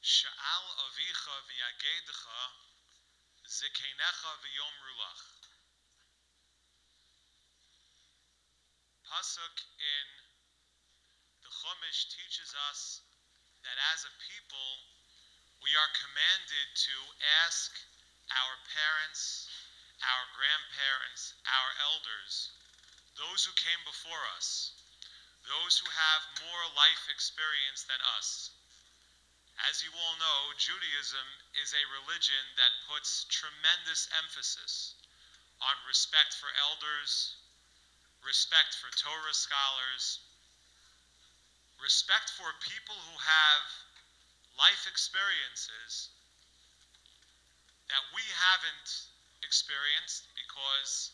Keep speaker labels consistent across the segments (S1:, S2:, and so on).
S1: Sha'al avicha v'yagedecha zikenecha v'yomru lach. Pasuk in the Chumash teaches us that as a people, we are commanded to ask our parents, our grandparents, our elders, those who came before us, those who have more life experience than us. As you all know, Judaism is a religion that puts tremendous emphasis on respect for elders, respect for Torah scholars, respect for people who have life experiences that we haven't experienced, because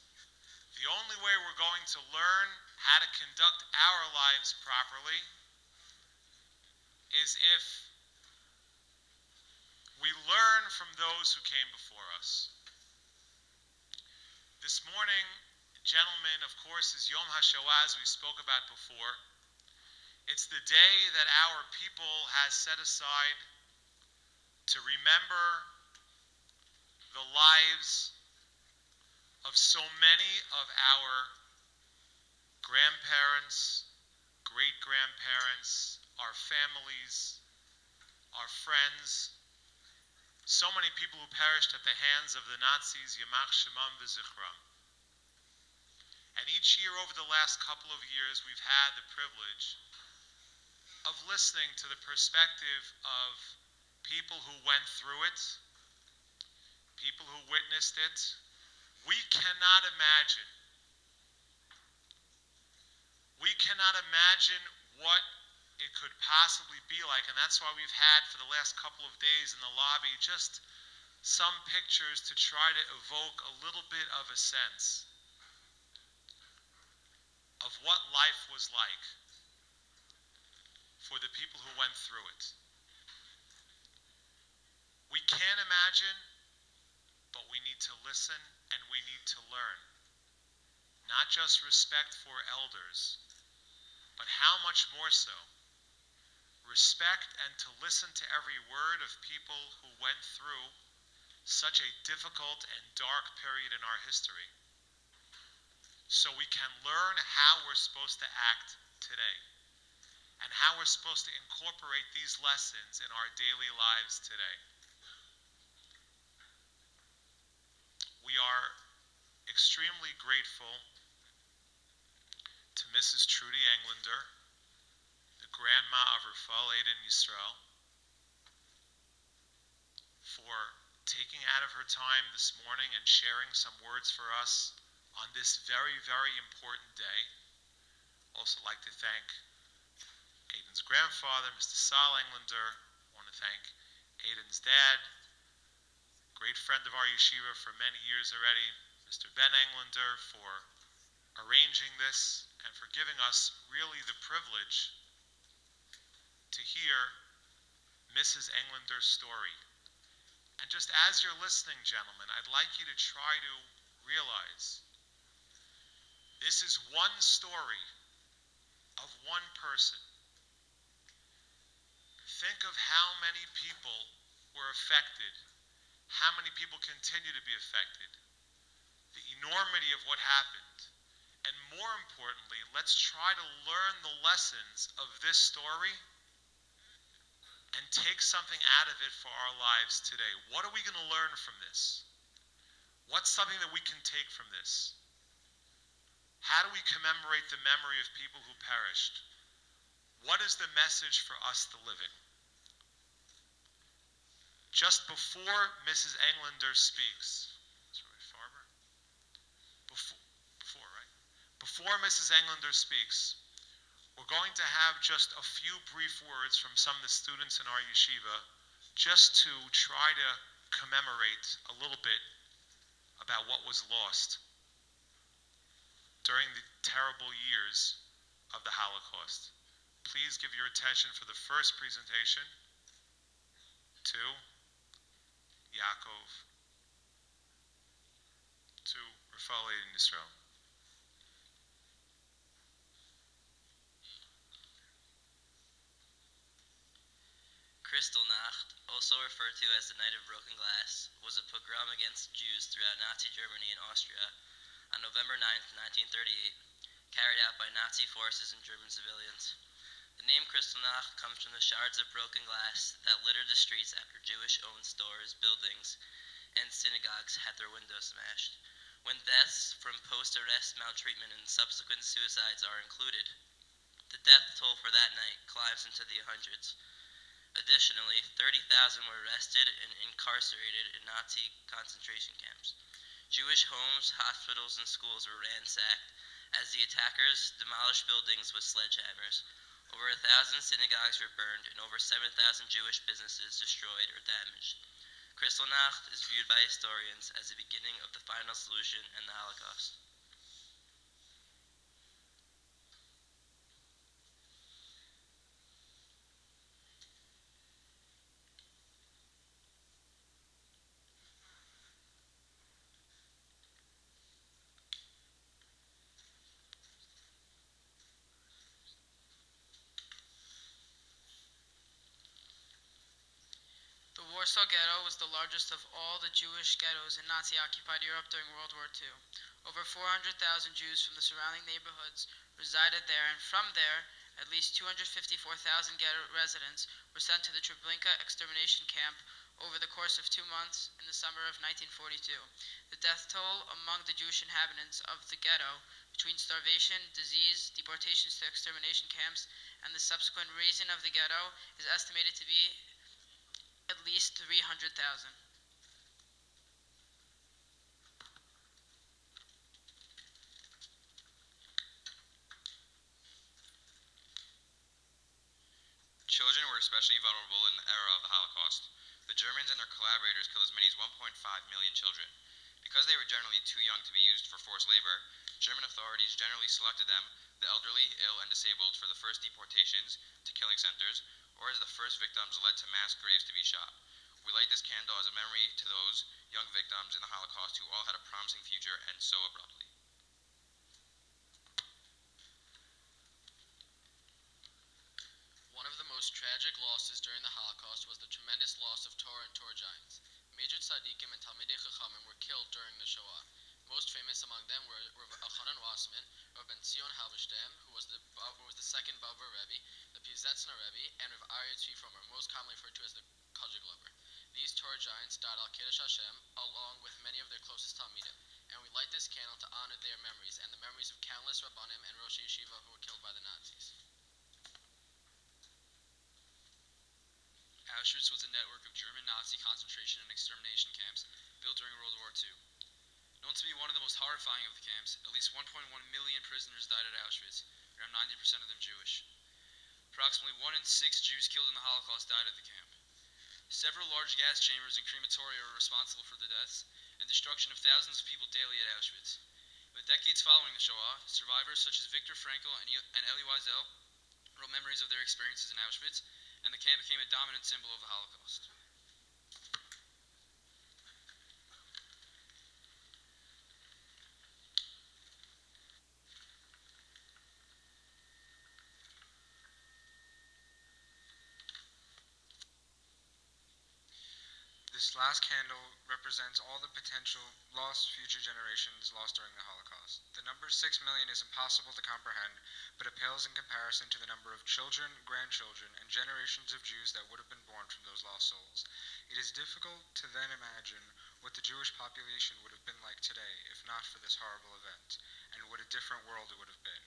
S1: the only way we're going to learn how to conduct our lives properly is if we learn from those who came before us. This morning, gentlemen, of course, is Yom HaShoa, as we spoke about before. It's the day that our people has set aside to remember the lives of so many of our grandparents, great-grandparents, our families, our friends, so many people who perished at the hands of the Nazis, Yamach Shemam v'Zichram. And each year over the last couple of years, we've had the privilege of listening to the perspective of people who went through it, people who witnessed it. We cannot imagine what it could possibly be like, and that's why we've had for the last couple of days in the lobby just some pictures to try to evoke a little bit of a sense of what life was like for the people who went through it. We can't imagine, but we need to listen and we need to learn. Not just respect for elders, but how much more so, respect and to listen to every word of people who went through such a difficult and dark period in our history, so we can learn how we're supposed to act today and how we're supposed to incorporate these lessons in our daily lives today. We are extremely grateful to Mrs. Trudy Englander, the grandma of Rafal Aiden Yisrael, for taking out of her time this morning and sharing some words for us on this very, very important day. Also like to thank Aiden's grandfather, Mr. Sal Englander. I want to thank Aiden's dad, great friend of our yeshiva for many years already, Mr. Ben Englander, for arranging this and for giving us really the privilege to hear Mrs. Englander's story. And just as you're listening, gentlemen, I'd like you to try to realize this is one story of one person. Think of how many people were affected, how many people continue to be affected, the enormity of what happened, and more importantly, let's try to learn the lessons of this story and take something out of it for our lives today. What are we going to learn from this? What's something that we can take from this? How do we commemorate the memory of people who perished? What is the message for us, the living? Just before Mrs. Englander speaks, Before Mrs. Englander speaks, we're going to have just a few brief words from some of the students in our yeshiva, just to try to commemorate a little bit about what was lost during the terrible years of the Holocaust. Please give your attention for the first presentation to Yaakov, to Rafal Aiden Yisrael.
S2: Kristallnacht referred to as the Night of Broken Glass, was a pogrom against Jews throughout Nazi Germany and Austria on November 9, 1938, carried out by Nazi forces and German civilians. The name Kristallnacht comes from the shards of broken glass that littered the streets after Jewish-owned stores, buildings, and synagogues had their windows smashed. When deaths from post-arrest maltreatment and subsequent suicides are included, the death toll for that night climbs into the hundreds. Additionally, 30,000 were arrested and incarcerated in Nazi concentration camps. Jewish homes, hospitals, and schools were ransacked as the attackers demolished buildings with sledgehammers. Over 1,000 synagogues were burned and over 7,000 Jewish businesses destroyed or damaged. Kristallnacht is viewed by historians as the beginning of the final solution in the Holocaust.
S3: The Warsaw Ghetto was the largest of all the Jewish ghettos in Nazi-occupied Europe during World War II. Over 400,000 Jews from the surrounding neighborhoods resided there, and from there, at least 254,000 ghetto residents were sent to the Treblinka extermination camp over the course of 2 months in the summer of 1942. The death toll among the Jewish inhabitants of the ghetto, between starvation, disease, deportations to extermination camps, and the subsequent razing of the ghetto, is estimated to be at least 300,000.
S4: Children were especially vulnerable in the era of the Holocaust. The Germans and their collaborators killed as many as 1.5 million children. Because they were generally too young to be used for forced labor, German authorities generally selected them, the elderly, ill, and disabled, for the first deportations to killing centers, or as the first victims led to mass graves to be shot. We light this candle as a memory to those young victims in the Holocaust who all had a promising future and so abruptly.
S5: One of the most tragic losses during the Holocaust was the tremendous loss of Torah and Torah giants. Major tzaddikim and Talmidei Chachamim were killed during the Shoah. Most famous among them were Rav Elchanan Wassman, Rav Ben Zion Halberstam, who was the second Bavur Rebbe, the Piazetzner Rebbe, and Rav Aryeh Tzvi Fromer, most commonly referred to as the Kajik Lover. These Torah giants died al Kiddush Hashem, along with many of their closest Talmidim, and we light this candle to honor their memories and the memories of countless Rabbanim and Rosh Yeshiva who were killed by the Nazis.
S6: Auschwitz was a network of German Nazi concentration and extermination camps built during World War II. Known to be one of the most horrifying of the camps, at least 1.1 million prisoners died at Auschwitz, around 90% of them Jewish. Approximately 1 in 6 Jews killed in the Holocaust died at the camp. Several large gas chambers and crematoria were responsible for the deaths and destruction of thousands of people daily at Auschwitz. In the decades following the Shoah, survivors such as Viktor Frankl and Elie Wiesel wrote memories of their experiences in Auschwitz, and the camp became a dominant symbol of the Holocaust.
S7: This last candle represents all the potential lost future generations lost during the Holocaust. The number 6 million is impossible to comprehend, but it pales in comparison to the number of children, grandchildren, and generations of Jews that would have been born from those lost souls. It is difficult to then imagine what the Jewish population would have been like today if not for this horrible event, and what a different world it would have been.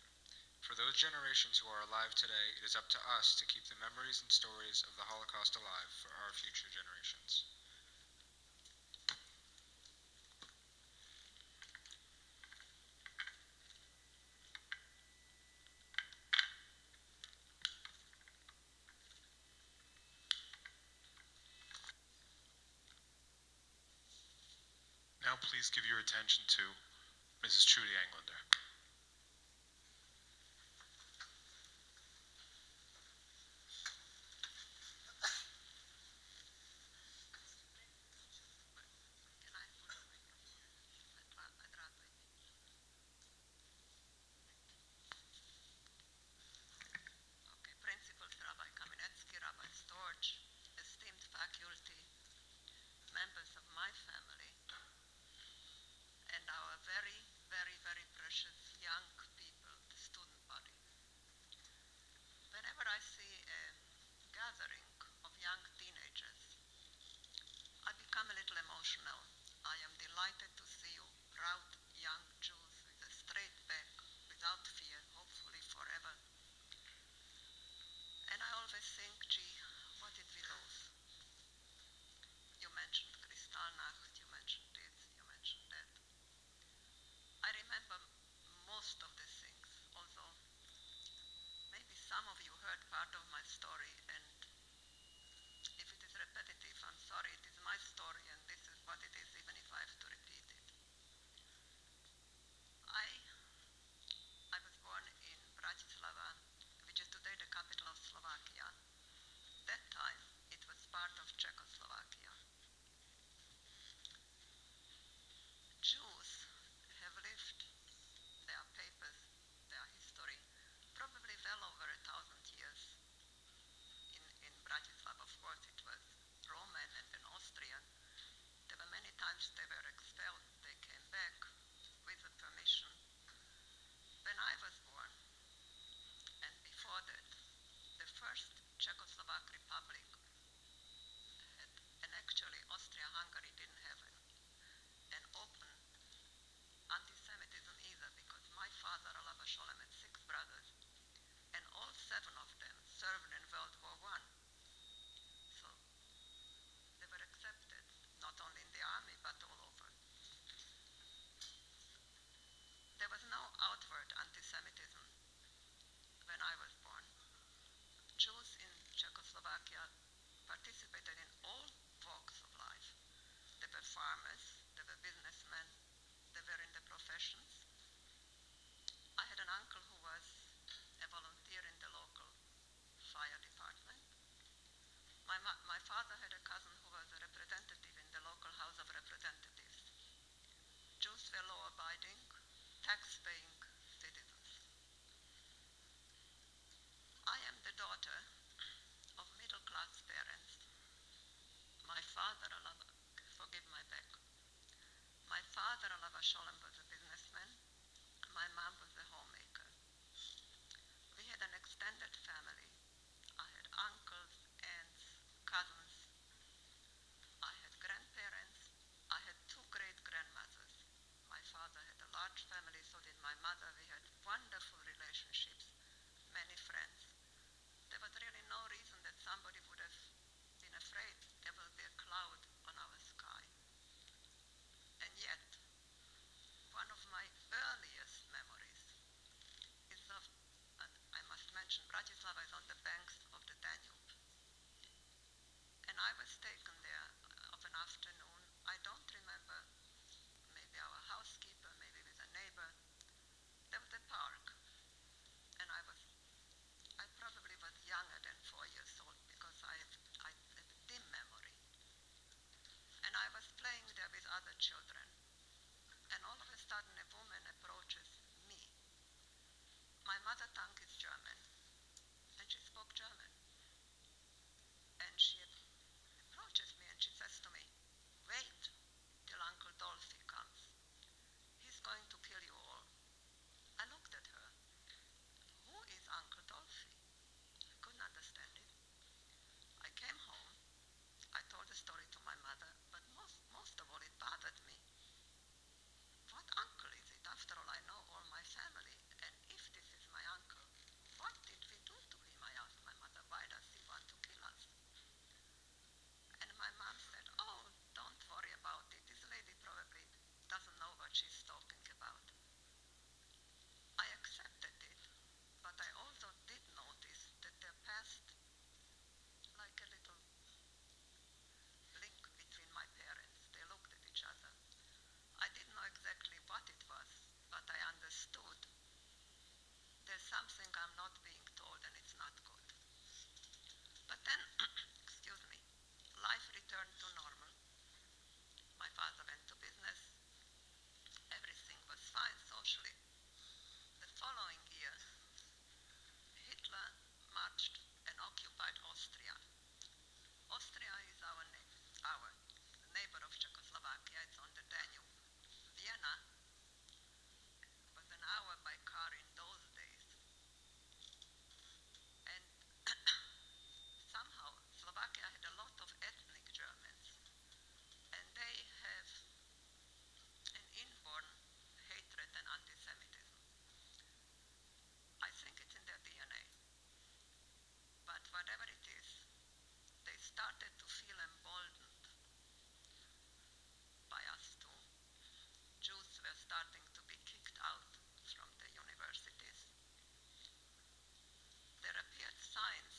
S7: For those generations who are alive today, it is up to us to keep the memories and stories of the Holocaust alive for our future generations.
S1: Now please give your attention to Mrs. Trudy Englander.
S8: Principal Rabbi Kamenetsky, Rabbi Storch, esteemed faculty, participated in all walks of life. They were farmers, they were businessmen, they were in the professions. I had an uncle who was a volunteer in the local fire department. My father had a cousin who was a representative in the local House of Representatives. Jews were law-abiding, tax-paying citizens. I am the daughter of middle-class parents. My father, forgive my back. My father, Alava Sholem, was a businessman. My mom was a homemaker. We had an extended family. I had uncles, aunts, cousins. I had grandparents. I had two great-grandmothers. My father had a large family, so did my mother. We had wonderful relationships, many friends. There was really no reason that somebody would have been afraid there will be a cloud on our sky. And yet, one of my earliest memories is of, and I must mention, Bratislava is on the banks of the Danube. And I was taken there of an afternoon. I don't remember, maybe our housekeeper, maybe with a neighbor. There was a park. And I probably was younger than 4 years old because I have a dim memory. And I was playing there with other children. And all of a sudden a woman approaches me. My mother tongue is German, and she spoke German. And she approaches me and she says to me, "Wait till Uncle Dolphy comes. He's going to kill you all." I looked at her. Who is Uncle Dolphy? I couldn't understand it. I came home. I told the story to my mother, but most of all it bothered me. What uncle is it? After all, I know all my family. And if this is my uncle, what did we do to him? I asked my mother, why does he want to kill us? And my mom said, "Oh, don't worry about it. This lady probably doesn't know what she's talking about." I accepted it, but I also did notice that there passed like a little link between my parents. They looked at each other. I didn't know exactly what it was, but I understood there's something I'm not being told and it's not good. But then, excuse me, life returned to normal. My father went to business. Everything was fine socially. The following year, Hitler marched and occupied Austria. Austria is our neighbor of Czechoslovakia. It's on the Danube. Vienna was an hour by car in those days. And somehow Slovakia had a lot of ethnic Germans. And they have an inborn hatred and anti-Semitism. I think it's in their DNA. But whatever it is, they started to feel emboldened by us too. Jews were starting to be kicked out from the universities. There appeared signs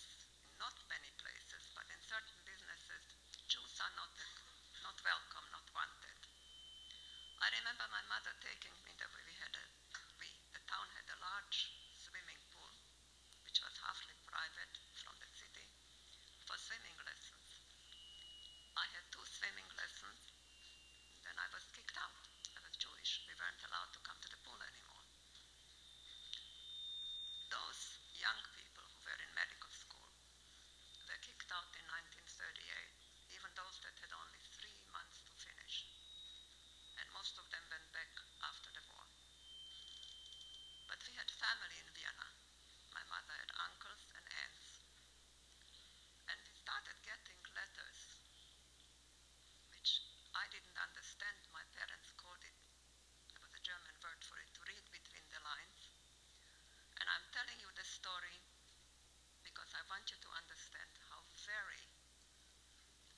S8: in not many places, but in certain businesses, Jews are not welcome, not wanted. I remember my mother taking me there. The town had a large swimming pool, which was halfly private from the city, for swimming lessons. I had 2 swimming lessons, then I was kicked out. I was Jewish. We weren't allowed to come to the pool anymore. Those young people who were in medical school were kicked out in 1938, even those that had only 3 months to finish. And most of them went back after the war. But we had family in Vienna. My mother had uncles and aunts. And we started getting letters, which I didn't understand. My parents called it, there was a German word for it, to read between the lines. And I'm telling you the story because I want you to understand how very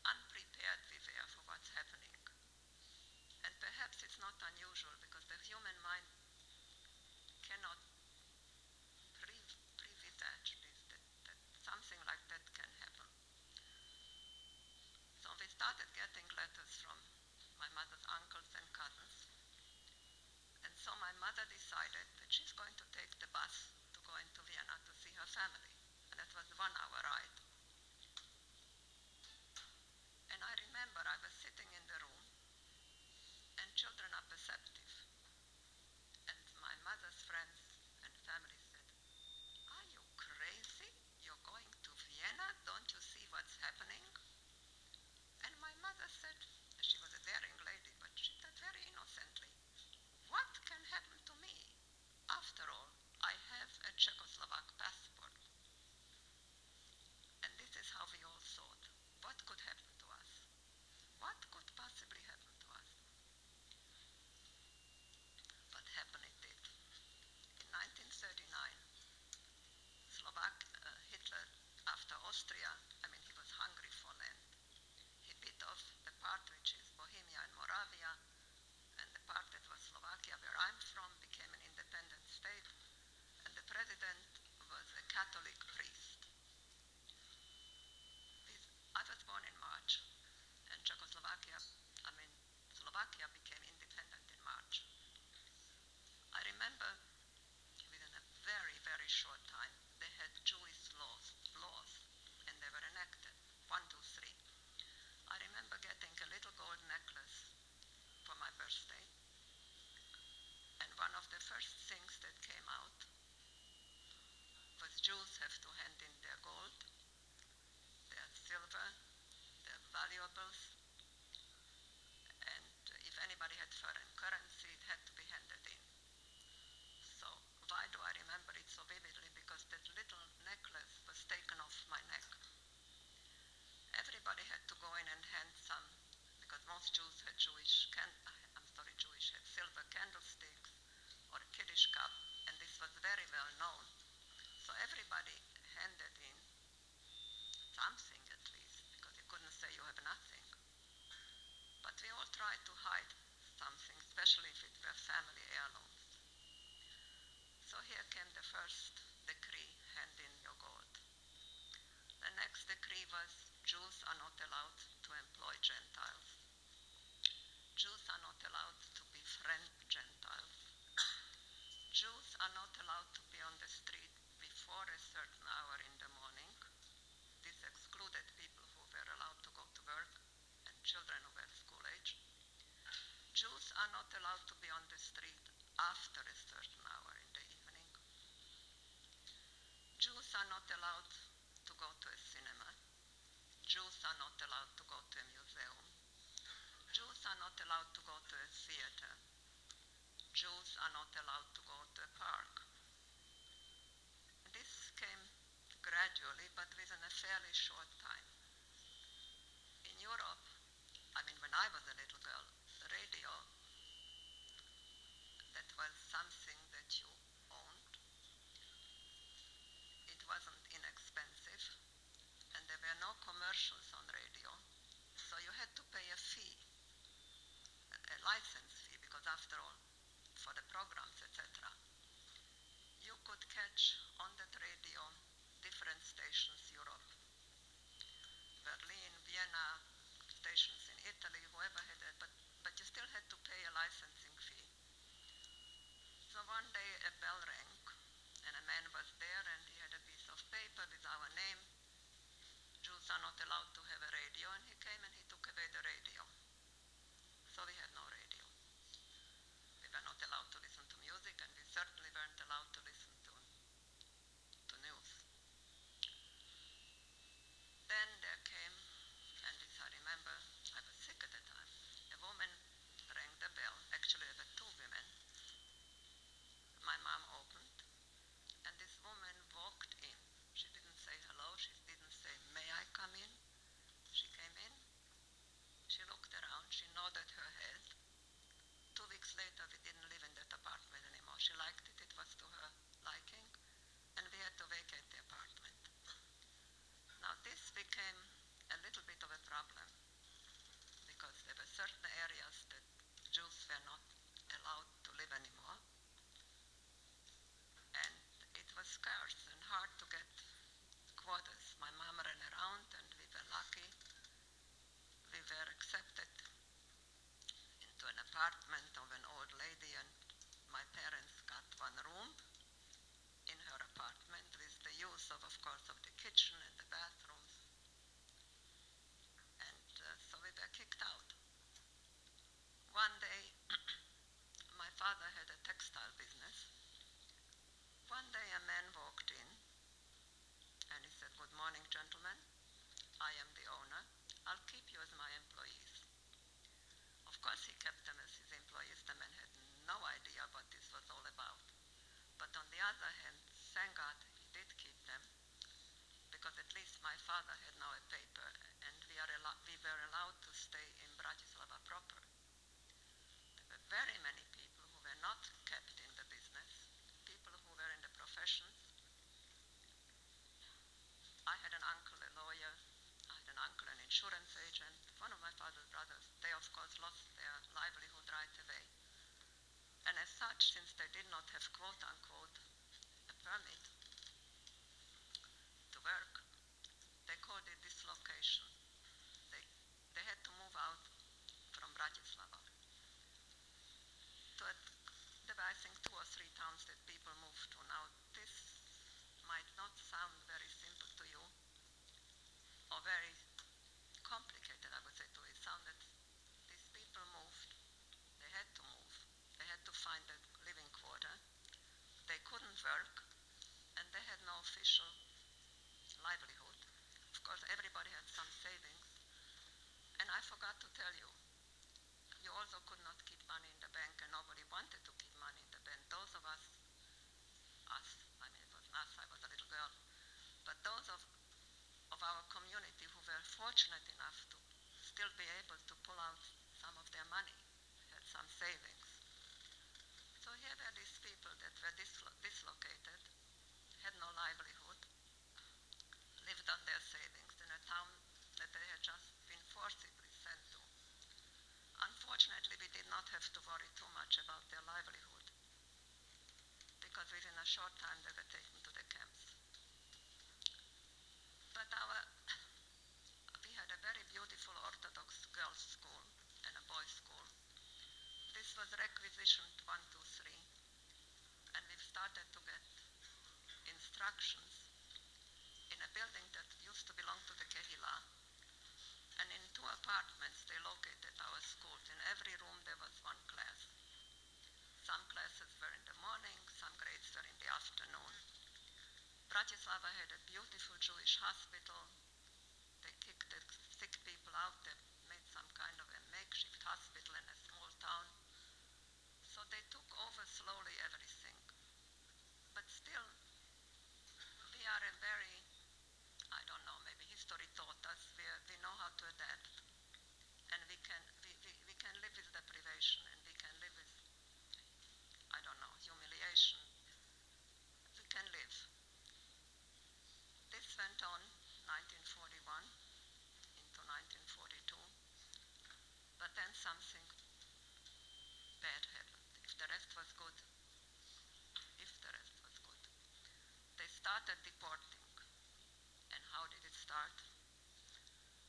S8: unprepared we were for what's happening. And perhaps it's not unusual because the human mind cannot pre-visage this, that something like that can happen. mother decided that she's going to take the bus to go into Vienna to see her family. And that was a 1 hour ride. And I remember I was sitting in the room, and children are perceptive. And my mother's friends and family said, "Are you crazy? You're going to Vienna? Don't you see what's happening?" And my mother said, she was a daring lady, but she said very innocently, "What can happen to me? After all, I have a Czechoslovak passport." And this is how we all thought. What could happen to us? What could possibly happen to us? But happen it did. In 1939, Hitler, after Austria, he was hungry for land. He bit off the part which is Bohemia and Moravia, and the part that was Slovakia, where I'm from, became an independent state, and the president was a Catholic priest. I was born in March, and Slovakia became independent in March. I remember within a very, very short time, they had Jewish laws, and they were enacted, 1, 2, 3. I remember getting a little gold necklace for my birthday, and one of the first things that came out was Jews have to hand in their gold, their silver, their valuables, and if anybody had foreign currency, it had to be handed in. So why do I remember it so vividly? Because that little necklace was taken off my neck. Everybody had to go in and hand some, because most Jews had had silver candlesticks or a Kiddush cup, and this was very well known. So everybody handed in something at least, because you couldn't say you have nothing. But we all tried to hide something, especially if it were family heirlooms. So here came the first decree, hand in your gold. The next decree was Jews are not allowed to employ Gentiles. Jews are not allowed to befriend Gentiles. Jews are not allowed to be on the street before a certain hour in the morning. This excluded people who were allowed to go to work and children who were school age. Jews are not allowed to be on the street after a certain hour in the evening. Jews are not allowed to go to a cinema. Jews are not allowed to go to a museum. Jews are not allowed to go to a theater. Jews are not allowed to go to a park. This came gradually, but within a fairly short time. In Europe, when I was a little girl, the radio, that was something that you owned. It wasn't inexpensive, and there were no commercials on radio, so you had to pay a fee, a license fee, because after all, for the programs, etc. You could catch on that radio different stations, Europe, Berlin, Vienna, stations in Italy, whoever had it, but you still had to pay a licensing fee. So one day a bell rang, and a man was there, and he had a piece of paper with our name. Jews are not allowed to have a radio, and he came and he took away the radio. So we had no radio. We were not allowed to listen to music, and we certainly weren't allowed to listen to news. Then there came, and this I remember, I was sick at the time, a woman rang the bell. Actually, there were 2 women. My mom opened, and this woman walked in. She didn't say hello, she didn't say, "May I come in?" She came in, she looked around, she nodded her head. 2 weeks later, we didn't live in that apartment anymore. She liked it, it was to her liking, and we had to vacate the apartment. Now this became a little bit of a problem, because there were certain areas that Jews were not allowed to live anymore, and it was scarce and hard to get quarters. My mom ran around, and we were lucky. We were accepted into an apartment of an old lady, and my parents got one room in her apartment with the use of course, of the kitchen and the bathrooms. And so we were kicked out. One day, my father had a textile business. One day a man walked in and he said, "Good morning, gentlemen. I am the owner. I'll keep you as my employees." Of course, he kept them as his employees. The man had no idea what this was all about. But on the other hand, thank God he did keep them, because at least my father had now a paper, and we were allowed to stay in Bratislava proper. There were very many people who were not kept in the business, people who were in the professions. I had an uncle, a lawyer. I had an uncle, an insurance agent. One of my father's brothers, they of course lost their livelihood right away. And as such, since they did not have quote unquote a permit to work, they called it dislocation. They had to move out from Bratislava. There were, I think, 2 or 3 towns that people moved to. Now, this might not sound very simple to you, or very complicated, I would say, to you. It sounded, these people moved, they had to move, they had to find a living quarter, they couldn't work, and they had no official livelihood. Of course, everybody had some savings, and I forgot to tell you, you also could not keep money in the bank, and nobody wanted to keep money in the bank. Those of us, I mean, it wasn't us, I was a little girl, but those of our community who were fortunate enough to still be able to pull out some of their money, had some savings. So here were these people that were dislocated, had no livelihood, lived on their savings in a town that they had just been forcibly sent to. Unfortunately, we did not have to worry too much about their livelihood, because within a short time they were taken to the camps. But we had a very beautiful Orthodox girls' school and a boys' school. This was requisitioned 1, 2, 3, and we've started to get instructions in a building that used to belong to the Kehila, and in 2 apartments they located our schools. In every room there was 1 class. Some classes were in the morning, some grades were in the afternoon. Bratislava had a beautiful Jewish hospital. They kicked the sick people out. They made some kind of a makeshift hospital in a small town. So they took over slowly everything. But still, we are a very, I don't know, maybe history taught us, we know how to adapt. And we can live with deprivation, and we can live with, I don't know, humiliation. We can live. This went on 1941 into 1942, but then something bad happened. If the rest was good, they started deporting. And how did it start?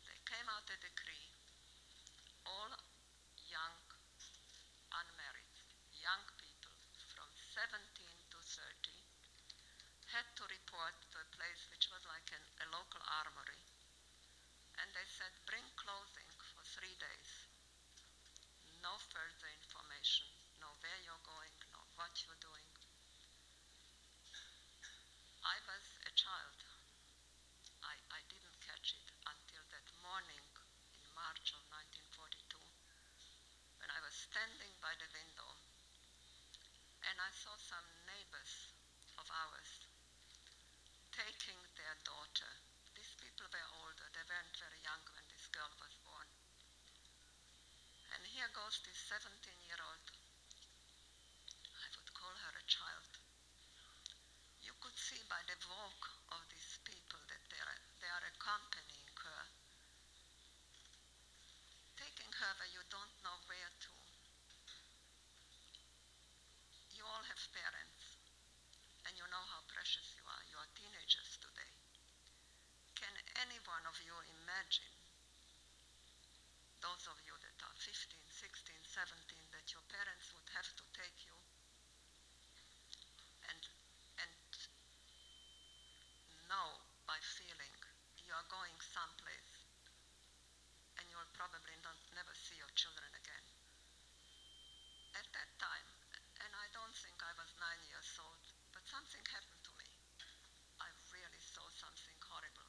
S8: They came out a decree, all young, unmarried, young people from 17 to 30 had to report to a place which was like a local armory. And they said, bring clothing for 3 days. No further information, no where you're going, no what you're doing. I was a child. I didn't catch it until that morning in March of 1942, when I was standing by the window and I saw some neighbors of ours taking their daughter. These people were older, they weren't very young when this girl was born. And here goes this 17-year-old, I would call her a child. You could see by the walk of these people that they are accompanying her, taking her where you don't know where to. You all have parents, and you know how precious you are. You are teenagers today. Can any one of you imagine, those of you that are 15, 16, 17, that your parents would have to take you at that time, and I don't think I was 9 years old, but something happened to me. I really saw something horrible.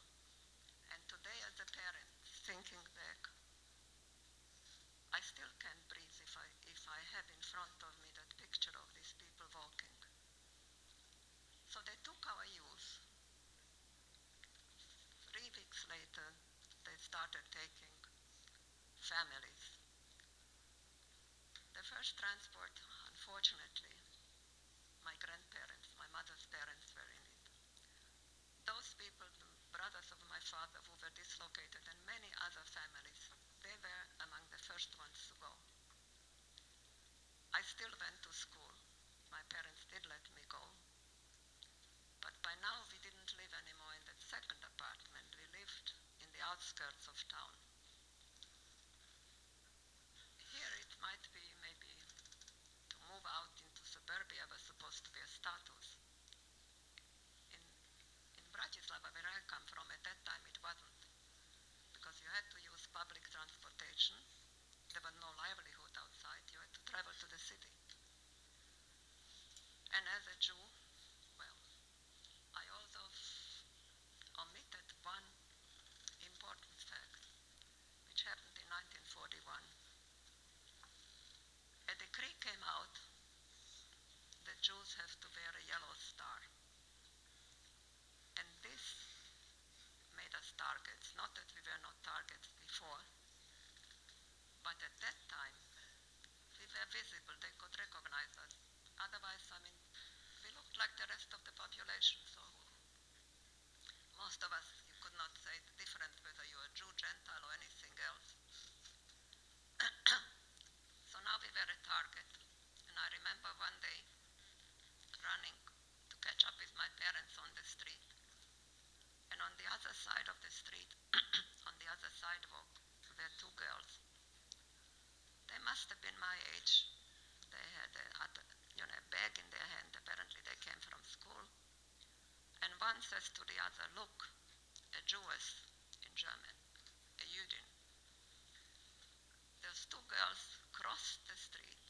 S8: And today, as a parent, thinking back, I still can't breathe if I have in front of me that picture of these people walking. So they took our youth. 3 weeks later, they started taking families. The first transport, unfortunately, my grandparents, my mother's parents were in it. Those people, the brothers of my father who were dislocated, and many other families, they were among the first ones to go. I still went to school. My parents did let me go. But by now we didn't live anymore in that second apartment. We lived in the outskirts of town. Here it might be maybe to move out into suburbia was supposed to be a status. In Bratislava, where I come from, at that time it wasn't. Because you had to use public transportation. There was no livelihood outside. You had to travel to the city. And as a Jew, well, I also omitted one important fact, which happened in 1941. A decree came out that Jews have to wear a yellow star. And this made us targets. Not that we were not targets before, but at that time, we were visible. They could recognize us. Otherwise, I mean, we looked like the rest of the population. So most of us, you could not say the difference whether you are Jew, Gentile, or anything else. So now we were a target. And I remember one day running to catch up with my parents on the street. And on the other side of the street, on the other sidewalk, were 2 girls. They must have been my age. They had a bag in their hand. Apparently they came from school. And one says to the other, "Look, a Jewess," in German, a Jüdin. Those 2 girls crossed the street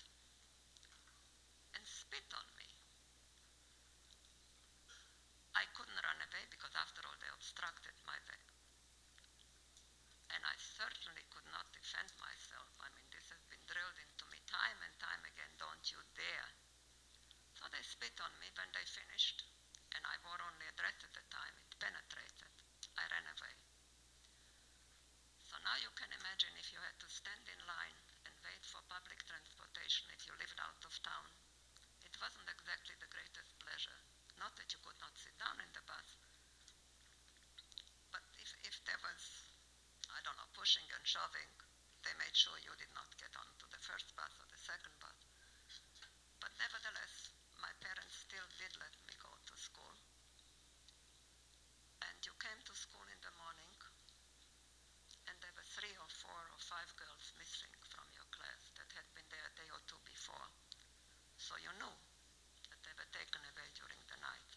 S8: and spit on me. I couldn't run away because after all they obstructed my way. And I certainly could not defend myself. I mean, this has been drilled into me time and time again, don't you dare. So they spit on me when they finished, and I wore only a dress at the time. It penetrated. I ran away. So now you can imagine if you had to stand in line and wait for public transportation if you lived out of town. It wasn't exactly the greatest pleasure. Not that you could not sit down in the bus, but if there was, I don't know, pushing and shoving, they made sure you did not get onto the first bus or the second bus. But nevertheless, my parents still did let me go to school. And you came to school in the morning, and there were 3 or 4 or 5 girls missing from your class that had been there a day or 2 before. So you knew that they were taken away during the night.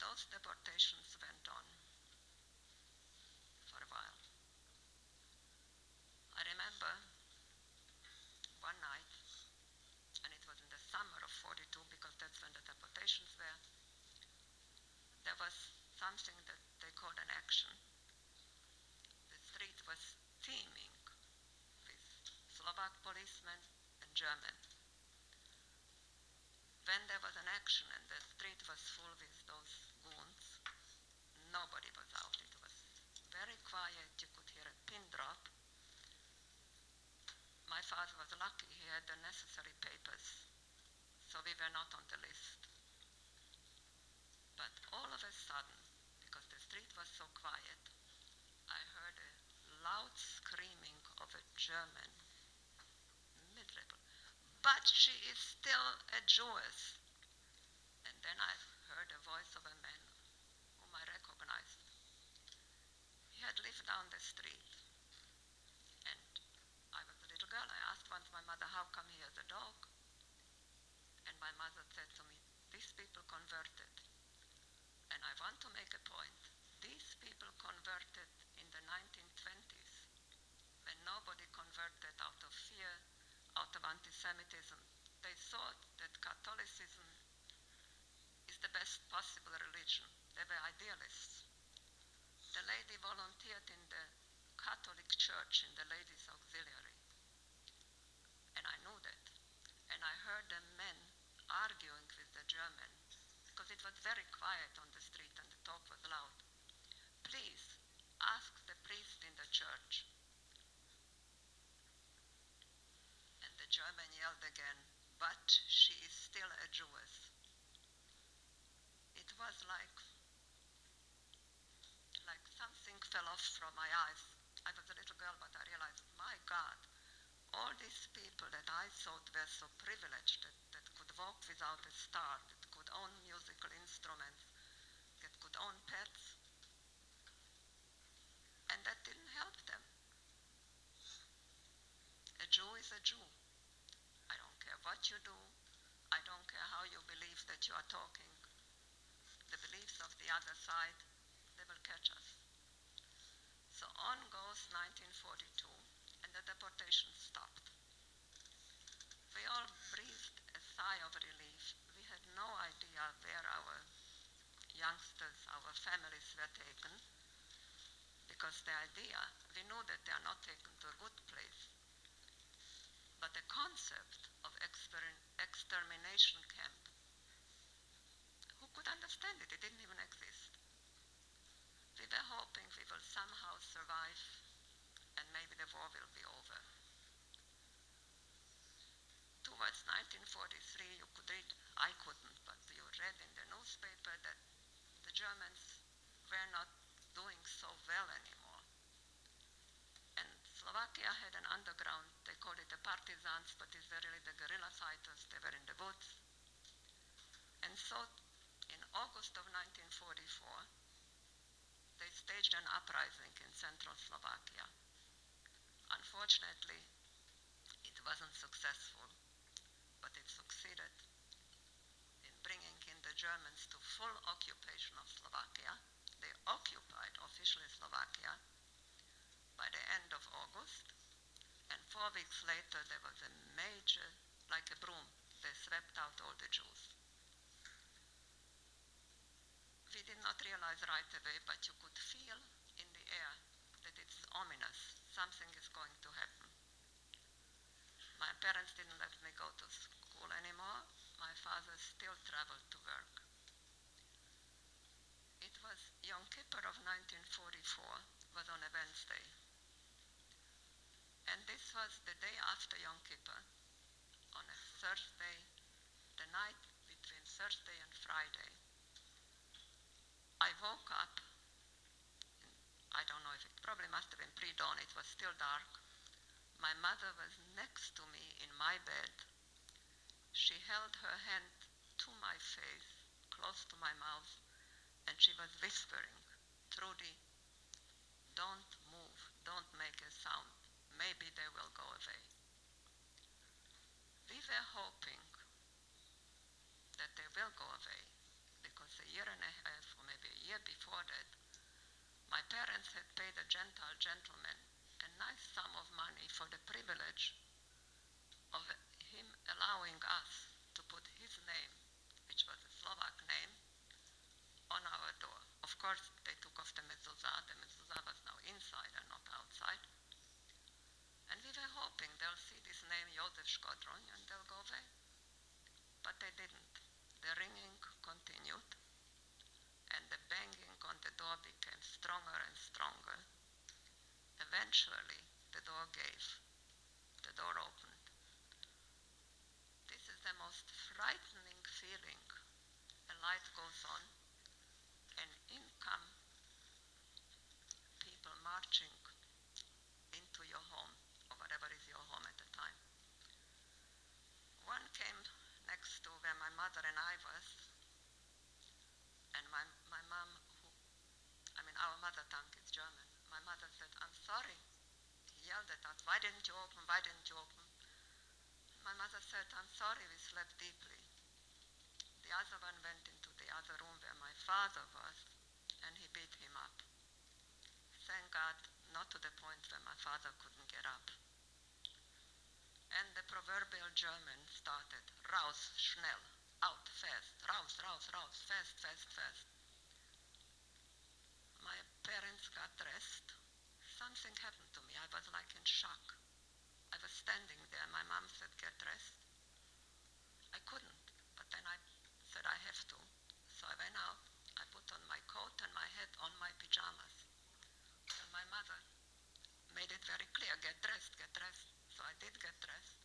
S8: Those deportations went on for a while. I remember one night, and it was in the summer of 42 because that's when the deportations were, there was something that they called an action. The street was teeming with Slovak policemen and German. When there was an action and the street was full with those goons, nobody was out. It was very quiet. You could hear a pin drop. My father was lucky. He had the necessary papers, so we were not on the list. But all of a sudden, because the street was so quiet, I heard a loud screaming of a German, miserable. "But she is still a Jewess." And then I heard a voice of a man whom I recognized. He had lived down the street. And I was a little girl. I asked once my mother, "How come he has a dog?" And my mother said to me, "These people converted." And I want to make a point. These people converted in the 1920s when nobody converted out of fear anti-Semitism. They thought that Catholicism is the best possible religion. They were idealists. The lady volunteered in the Catholic Church in the Ladies' Auxiliary. And I knew that. And I heard the men arguing with the German, because it was very quiet on the street and the talk was loud. Please, ask the priest in the church. And the German yelled again, but she is still a Jewess. It was like something fell off from my eyes. I was a little girl, but I realized, my God, all these people that I thought were so privileged, that could walk without a star, that could own musical instruments, that could own pets, and that didn't help them. A Jew is a Jew. I don't care what you do. I don't care how you believe that you are talking. The beliefs of the other side, they will catch us. So on goes 1942, and the deportation stopped. We all breathed a sigh of relief. We had no idea where our youngsters, our families were taken, because the idea, we knew that they are not taken to a good place. But the concept of extermination camp, who could understand it? It didn't even exist. We were hoping we will somehow survive and maybe the war will be over. Towards 1943, you could read, I couldn't, but you read in the newspaper that the Germans were not doing so well anymore. And Slovakia had an underground, they called it the partisans, but it's really the guerrilla fighters, they were in the woods. And so in August of 1944, they staged an uprising in central Slovakia. Unfortunately, it wasn't successful, but it succeeded in bringing in the Germans to full occupation of Slovakia. They occupied officially Slovakia by the end of August, and 4 weeks later there was a major, like a broom, they swept out all the Jews. We did not realize right away, but you could feel in the air that it's ominous. Something is going to happen. My parents didn't let me go to school anymore. My father still traveled to work. It was Yom Kippur of 1944, was on a Wednesday. And this was the day after Yom Kippur, on a Thursday, the night between Thursday and Friday. I woke up, I don't know if it probably must have been pre-dawn, it was still dark. My mother was next to me in my bed. She held her hand to my face, close to my mouth, and she was whispering, Trudy, don't move, don't make a sound, maybe they will go away. We were hoping that they will go away, because a year and a half, or maybe a year before that, my parents had paid a Gentile gentleman a nice sum of money for the privilege of him allowing us to put his name, which was a Slovak name, on our door. Of course, they took off the mezuzah. The mezuzah was now inside and not outside. And we were hoping they'll see this name, Josef Shkodron, and they'll go away. But they didn't. The ringing continued, and the banging on the door became stronger and stronger. Eventually, the door gave. The door opened. This is the most frightening feeling. A light goes on, and in come people marching into your home, or whatever is your home at the time. One came next to where my mother and I was, and my mom, our mother tongue is German. My mother said, I'm sorry. He yelled at us, why didn't you open, why didn't you open? My mother said, I'm sorry, we slept deeply. The other one went into the other room where my father was, and he beat him up. Thank God, not to the point where my father couldn't get up. And the proverbial rebel German started, raus, schnell, out, fast, raus, raus, raus, fast, fast, fast. My parents got dressed. Something happened to me. I was like in shock. I was standing there. My mom said, get dressed. I couldn't, but then I said I have to. So I went out. I put on my coat and my hat on my pajamas. And my mother made it very clear, get dressed, get dressed. So I did get dressed.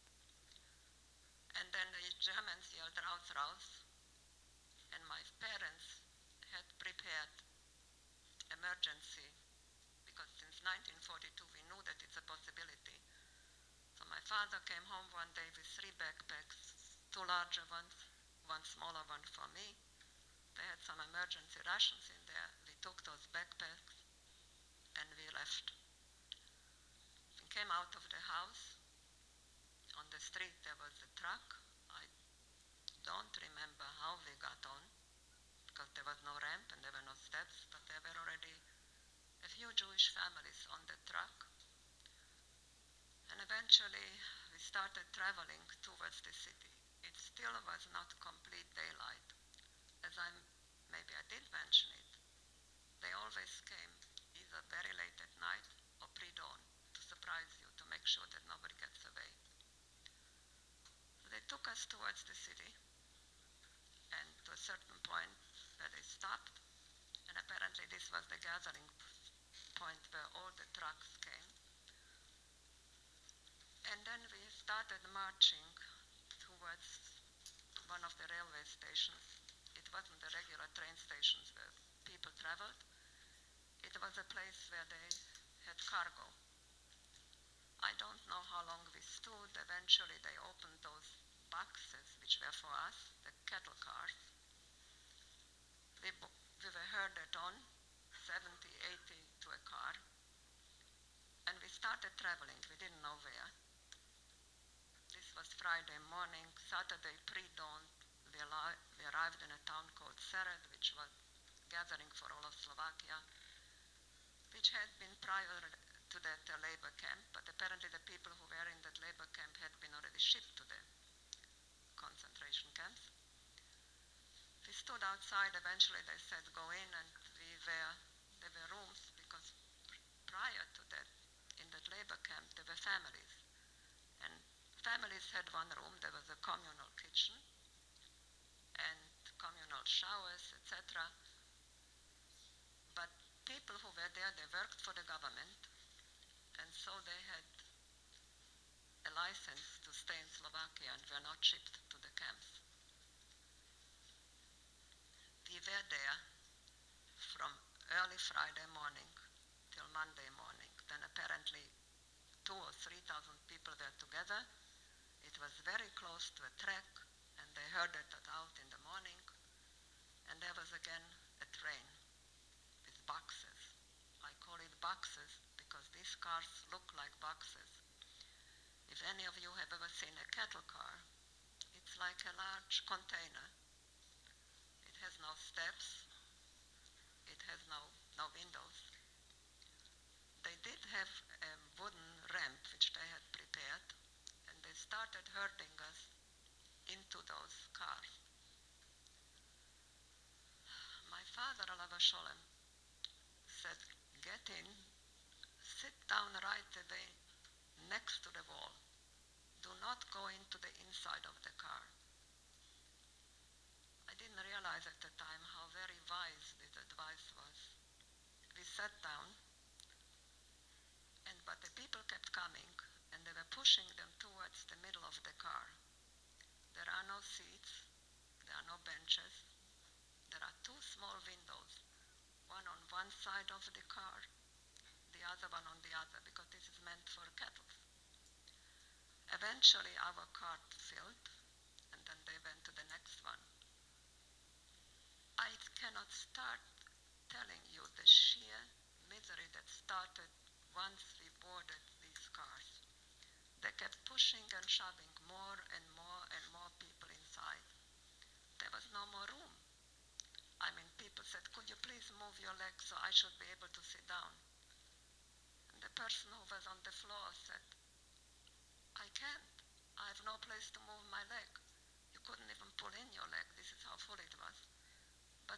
S8: And then the Germans yelled, raus, raus. And my parents had prepared emergency, because since 1942 we knew that it's a possibility. So my father came home one day with 3 backpacks, 2 larger ones, 1 smaller one for me. They had some emergency rations in there. We took those backpacks and we left. We came out of the house. On the street there was a truck. I don't remember how we got on, because there was no ramp and there were no steps, but there were already a few Jewish families on the truck. And eventually we started traveling towards the city. It still was not complete daylight. Maybe I did mention it, they always came either very late at night or pre-dawn to surprise you, to make sure that nobody gets away. So they took us towards the city, and to a certain point where they stopped, and apparently this was the gathering point where all the trucks came. And then we started marching towards one of the railway stations. It wasn't the regular train stations where people traveled. It was a place where they had cargo. I don't know how long we stood. Eventually they opened those boxes, which were for us, the cattle cars. We were herded on, 70, 80 to a car. And we started traveling. We didn't know where. This was Friday morning. Saturday pre-dawn, we arrived in a town called Sered, which was gathering for all of Slovakia, which had been prior to that labor camp, but apparently the people who were in that labor camp had been already shipped to the concentration camps. We stood outside. Eventually they said go in, and there were rooms, because prior to that, in that labor camp, there were families. And families had one room. There was a communal kitchen and communal showers, etc. But people who were there, they worked for the government, and so they had a license to stay in Slovakia and were not shipped to the camps. We were there from early Friday morning till Monday morning. Then apparently 2,000 or 3,000 people were together. It was very close to a track, and they herded it out in the morning. And there was again a train with boxes. I call it boxes because these cars look like boxes. If any of you have ever seen a cattle car, it's like a large container. It has no steps. It has no windows. They did have a wooden ramp which they had prepared, and they started herding us into those cars. My father, alav hasholem, said, get in, sit down right away next to the wall. Do not go into the inside of the car. I didn't realize at the time how very wise this advice was. We sat down, but the people kept coming, and they were pushing them towards the middle of the car. There are no seats, there are no benches. There are 2 small windows, one on one side of the car, the other one on the other, because this is meant for cattle. Eventually our car filled, and then they went to the next one. I cannot start telling you the sheer misery that started once we boarded these cars. They kept pushing and shoving more and more and more people inside. There was no more room. I mean, people said, could you please move your legs so I should be able to sit down? And the person who was on the floor said, I can't. I have no place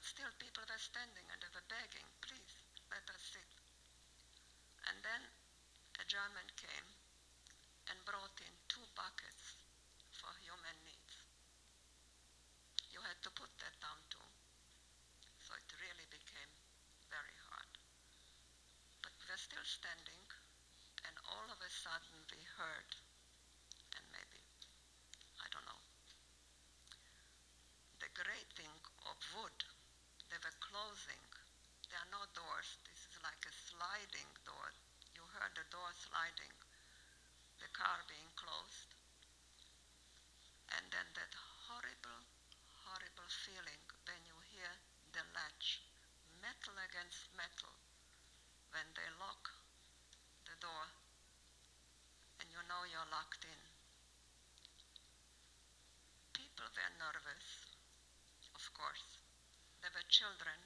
S8: still people were standing and they were begging, please, let us sit. And then a German came and brought in 2 buckets for human needs. You had to put that down too. So it really became very hard. But we were still standing, and all of a sudden we heard, and maybe, I don't know, the grating of wood. They were closing. There are no doors. This is like a sliding door. You heard the door sliding, the car being closed. And then that horrible, horrible feeling when you hear the latch, metal against metal, when they lock the door and you know you're locked in. People were nervous, of course. There were children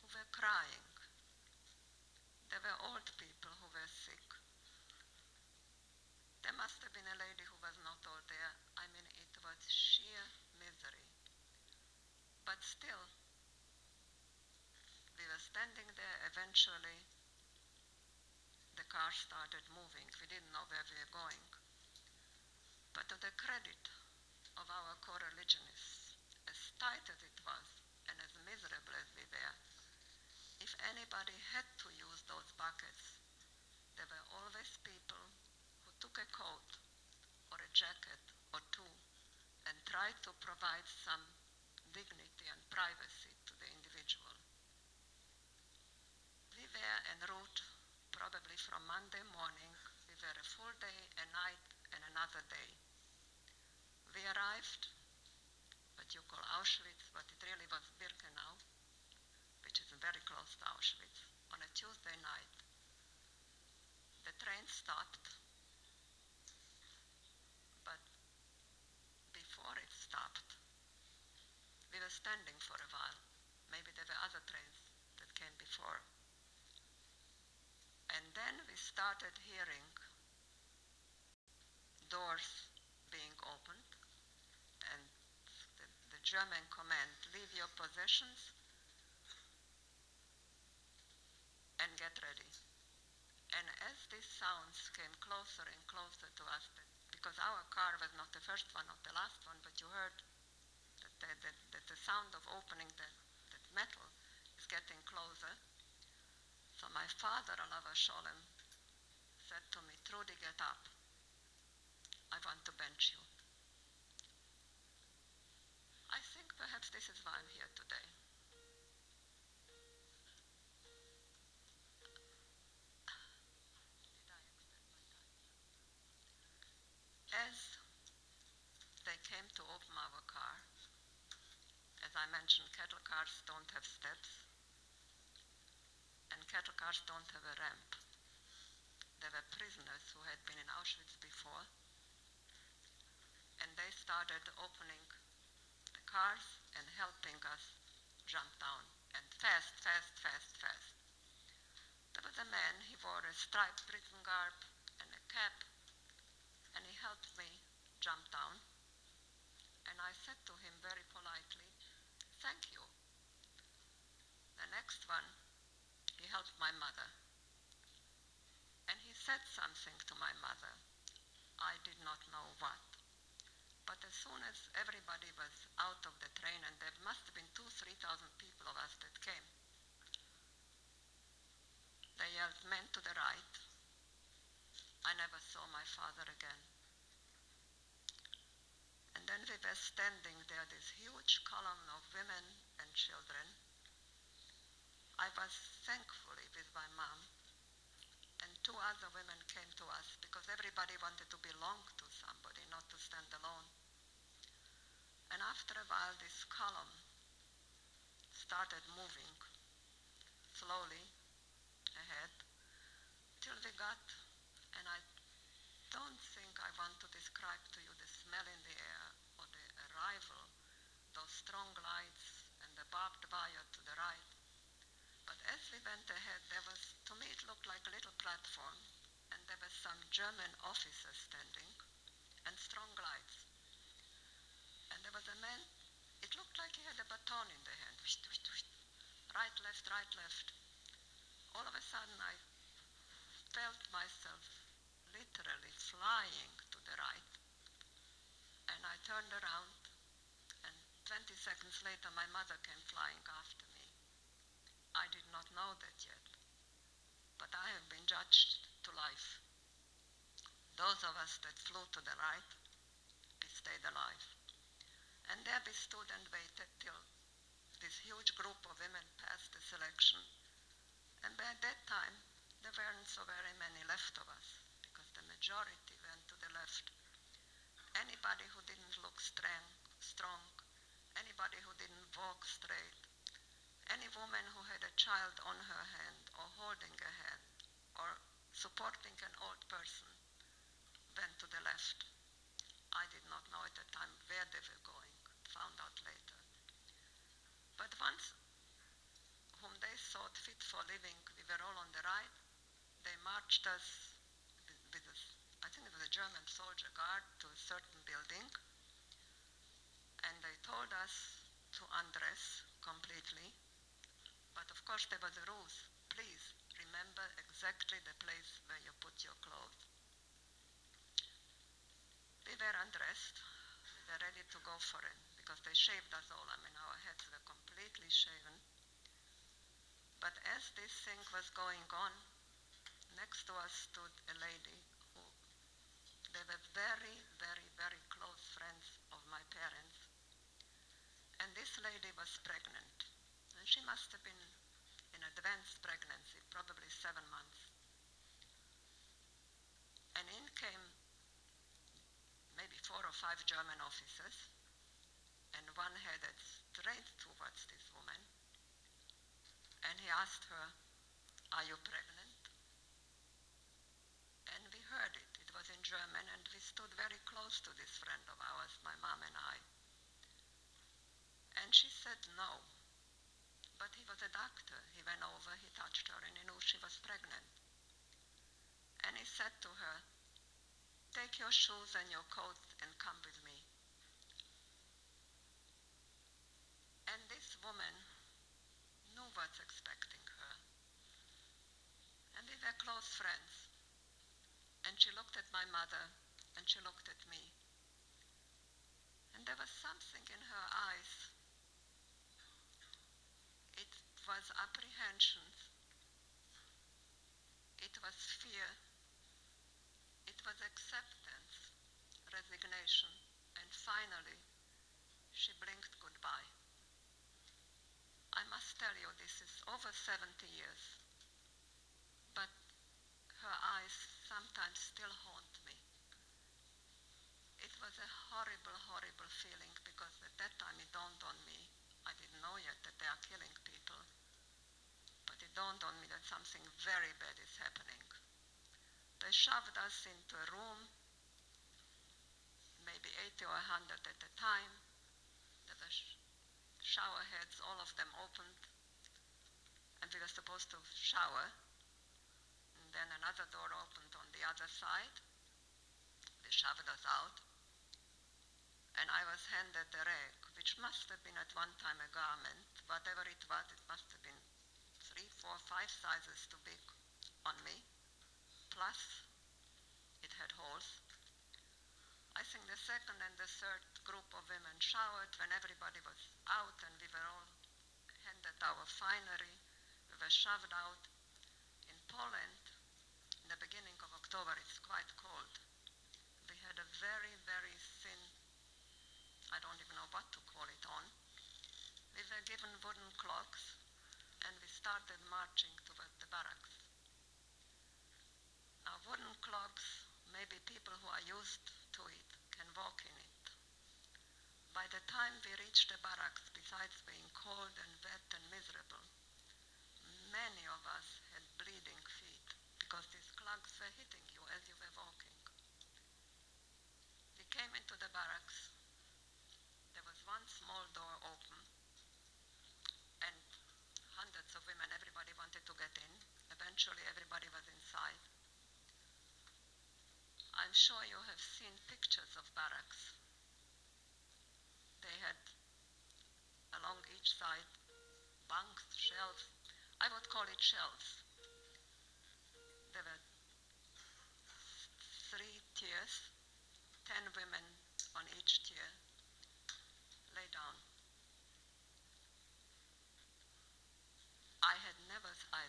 S8: who were crying. There were old people who were sick. There must have been a lady who was not all there. I mean, it was sheer misery. But still, we were standing there. Eventually, the car started moving. We didn't know where we were going. But to the credit of our co-religionists, as tight as it was and as miserable as we were, if anybody had to use those buckets, there were always people who took a coat or a jacket or 2 and tried to provide some dignity and privacy to the individual. We were en route probably from Monday morning. We were a full day, a night, and another day. We arrived, what you call Auschwitz, but it really was Birkenau, which is very close to Auschwitz, on a Tuesday night. The train stopped, but before it stopped, we were standing for a while. Maybe there were other trains that came before. And then we started hearing doors being opened, and the German command, leave your possessions and get ready. And as these sounds came closer and closer to us, because our car was not the first one, not the last one, but you heard that the sound of opening that metal is getting closer. So my father, Alav Sholem, said to me, Trudy, get up. I want to bench you. I think perhaps this is why I'm here today. As they came to open our car, as I mentioned, cattle cars don't have steps, and cattle cars don't have a ramp. There were prisoners who had been in Auschwitz before, and they started opening the cars and helping us jump down, and fast, fast, fast, fast. There was a man, he wore a striped prison garb and a cap, and he helped me jump down. And I said to him very politely, thank you. The next one, he helped my mother. And he said something to my mother. I did not know what. But as soon as everybody was out of the train, and there must have been 2,000-3,000 people of us that came, they yelled, men to the right. I never saw my father again. And then we were standing there, this huge column of women and children. I was thankfully with my mom, and 2 other women came to us because everybody wanted to belong to somebody, not to stand alone. And after a while, this column started moving slowly ahead till we got, and I don't think I want to describe to you the smell in the air or the arrival, those strong lights and the barbed wire to the right. But as we went ahead, there was, to me it looked like a little platform, and there were some German officers standing, and strong lights. And there was a man, it looked like he had a baton in the hand. right, left, right, left. All of a sudden, I felt myself literally flying to the right. And I turned around, and 20 seconds later, my mother came flying after me. I did not know that yet, but I have been judged to life. Those of us that flew to the right, we stayed alive. And there we stood and waited till this huge group of women passed the selection. And by that time, there weren't so very many left of us, because the majority went to the left. Anybody who didn't look strong, anybody who didn't walk straight, any woman who had a child on her hand, or holding a hand, or supporting an old person, went to the left. I did not know at the time where they were going, found out later. But once whom they thought fit for living, we were all on the right. They marched us with a, I think it was a German soldier guard, to a certain building, and they told us to undress completely. But of course there were the rules. Please remember exactly the place where you put your clothes. We were undressed. We were ready to go for it, because they shaved us all. I mean, our heads were completely shaven. But as this thing was going on, next to us stood a lady who, they were very, very, very close friends of my parents. And this lady was pregnant. And she must have been in advanced pregnancy, probably 7 months. And in came maybe 4 or 5 German officers, and one headed straight towards this woman. And he asked her, "Are you pregnant?" And we heard it. It was in German, and we stood very close to this friend of ours, my mom and I. And she said no. But he was a doctor. He went over, he touched her, and he knew she was pregnant. And he said to her, "Take your shoes and your coat and come with me." And this woman knew what's expecting her. And we were close friends. And she looked at my mother, and she looked at me. And there was something in her eyes. It was apprehension. It was fear. It was acceptance, resignation, and finally, she blinked goodbye. I must tell you, this is over 70 years, but her eyes sometimes still haunt me. It was a horrible, horrible feeling, because at that time it dawned on me, I didn't know yet that they are killing people, but it dawned on me that something very bad is happening. They shoved us into a room, maybe 80 or 100 at a time. There were shower heads, all of them opened, and we were supposed to shower. And then another door opened on the other side. They shoved us out. And I was handed a rag, which must have been at one time a garment. Whatever it was, it must have been 3, 4, 5 sizes too big on me. Plus, it had holes. I think the second and the third group of women showered when everybody was out, and we were all handed our finery. We were shoved out. In Poland, in the beginning of October, it's quite cold. We had a very, very thin, I don't even know what to call it on. We were given wooden clogs, and we started marching toward the barracks. Now, wooden clogs, maybe people who are used to it can walk in it. By the time we reached the barracks, besides being cold and wet and miserable, many of us had bleeding feet, because these clogs were hitting you as you were walking. We came into the barracks. There was one small door open, and hundreds of women, everybody wanted to get in. Eventually everybody was inside. I'm sure you have seen pictures of barracks. They had, along each side, shelves. There were 3 tiers, 10 women on each tier. Lay down. I had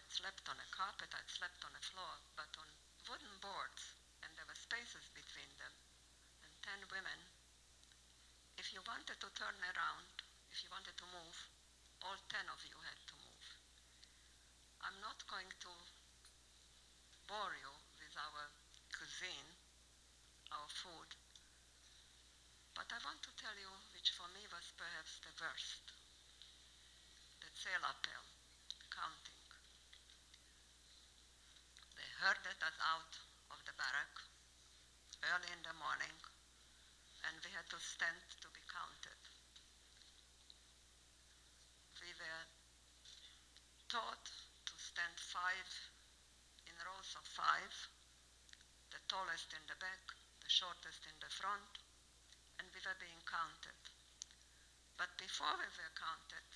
S8: slept on a carpet, I'd slept on a floor, but on wooden boards, and there were spaces between them. And 10 women, if you wanted to turn around, if you wanted to move, all 10 of you had to move. I'm not going to bore you with our cuisine, our food, but I want to tell you, which for me was perhaps the worst, the Zählerpell, counting. They herded us out of the barrack early in the morning, and we had to stand to be counted. We were taught to stand 5 in rows of 5, the tallest in the back, the shortest in the front, and we were being counted. But before we were counted,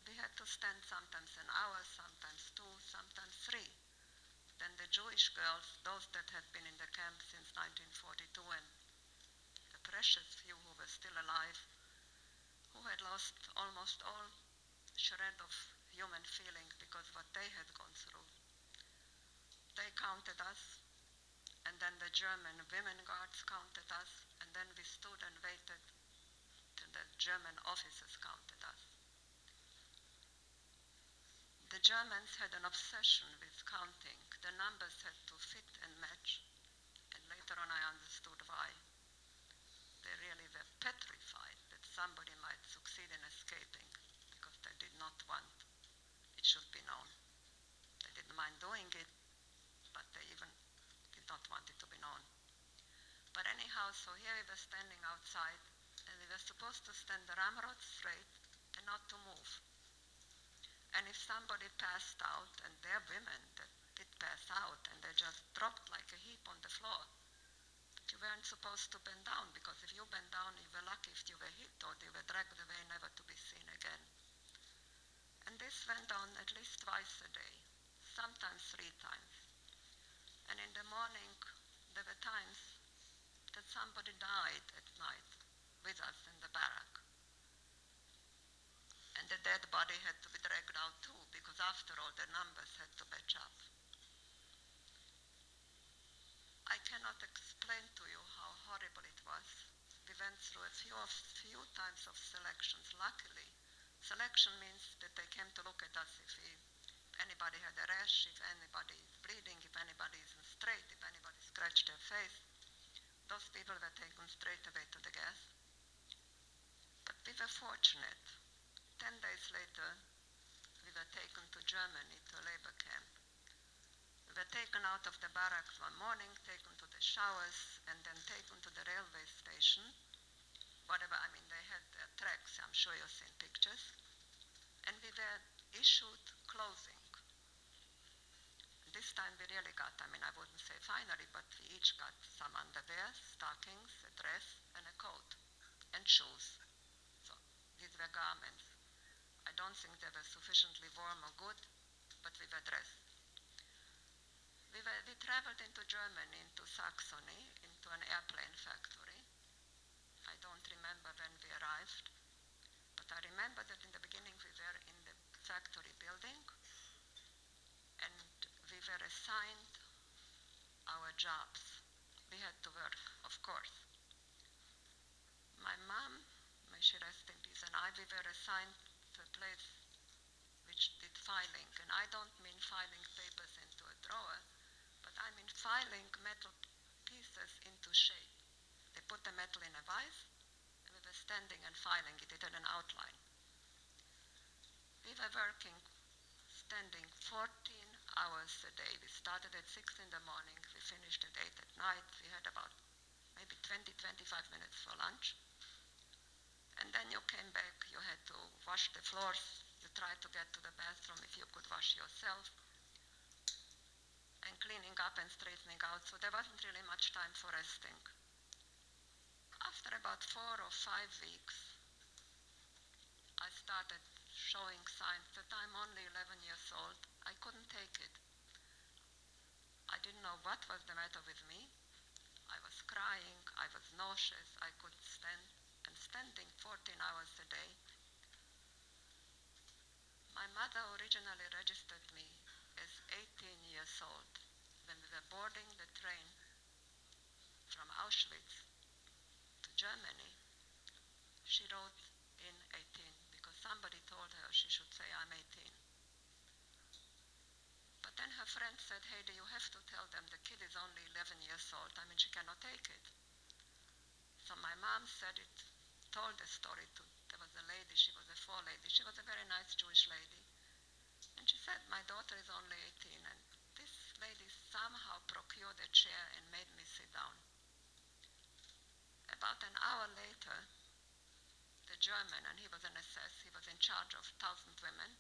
S8: we had to stand sometimes an hour, sometimes 2, sometimes 3. Then the Jewish girls, those that had been in the camp since 1942, and the precious few who were still alive, who had lost almost all shred of human feeling because what they had gone through. They counted us, and then the German women guards counted us, and then we stood and waited till the German officers counted us. The Germans had an obsession with counting. The numbers had to fit and match, and later on I understood why. They really were petrified that somebody might succeed in escaping, because they did not want it should be known. They didn't mind doing it, but they even did not want it to be known. But anyhow, so here we were standing outside, and we were supposed to stand ramrod straight and not to move. And if somebody passed out, and there are women that did pass out, and they just dropped like a heap on the floor, but you weren't supposed to bend down, because if you bent down, you were lucky if you were hit or you were dragged away, never to be seen again. And this went on at least twice a day, sometimes 3 times. And in the morning, there were times that somebody died at night with us in the barrack. And the dead body had to be dragged out too, because after all, the numbers had to match up. I cannot explain to you how horrible it was. We went through a few times of selections. Luckily, selection means that they came to look at us if anybody had a rash, if anybody is bleeding, if anybody isn't straight, if anybody scratched their face. Those people were taken straight away to the gas. But we were fortunate. 10 days later, we were taken to Germany, to a labor camp. We were taken out of the barracks one morning, taken to the showers, and then taken to the railway station. They had their tracks, I'm sure you've seen pictures. And we were issued clothing. This time we really got, I wouldn't say finery, but we each got some underwear, stockings, a dress, and a coat, and shoes. So these were garments. I don't think they were sufficiently warm or good, but we were dressed. We traveled into Germany, into Saxony, into an airplane factory. I don't remember when we arrived, but I remember that in the beginning we were in the factory building, and we were assigned our jobs. We had to work, of course. My mom, may she rest in peace, and I, we were assigned to a place which did filing. And I don't mean filing papers into a drawer, but I mean filing metal pieces into shape. They put the metal in a vise, and we were standing and filing it. It had an outline. We were working, standing 14 hours a day. We started at 6 in the morning. We finished at 8 at night. We had about maybe 20, 25 minutes for lunch. And then you came back. You had to wash the floors. You tried to get to the bathroom if you could wash yourself. And cleaning up and straightening out. So there wasn't really much time for resting. After about 4 or 5 weeks, I started showing signs that I'm only 11 years old. I couldn't take it. I didn't know what was the matter with me. I was crying, I was nauseous, I couldn't stand, and standing 14 hours a day. My mother originally registered me as 18 years old. When we were boarding the train from Auschwitz to Germany, she wrote in 18 because somebody told her she should say I'm 18. But then her friend said, Heidi, you have to tell them the kid is only 11 years old. I mean, she cannot take it. So my mom said it, told the story to, there was a lady, she was a forelady. She was a very nice Jewish lady. And she said, my daughter is only 18. And this lady somehow procured a chair and made me sit down. About an hour later, the German, and he was an SS, he was in charge of 1,000 women,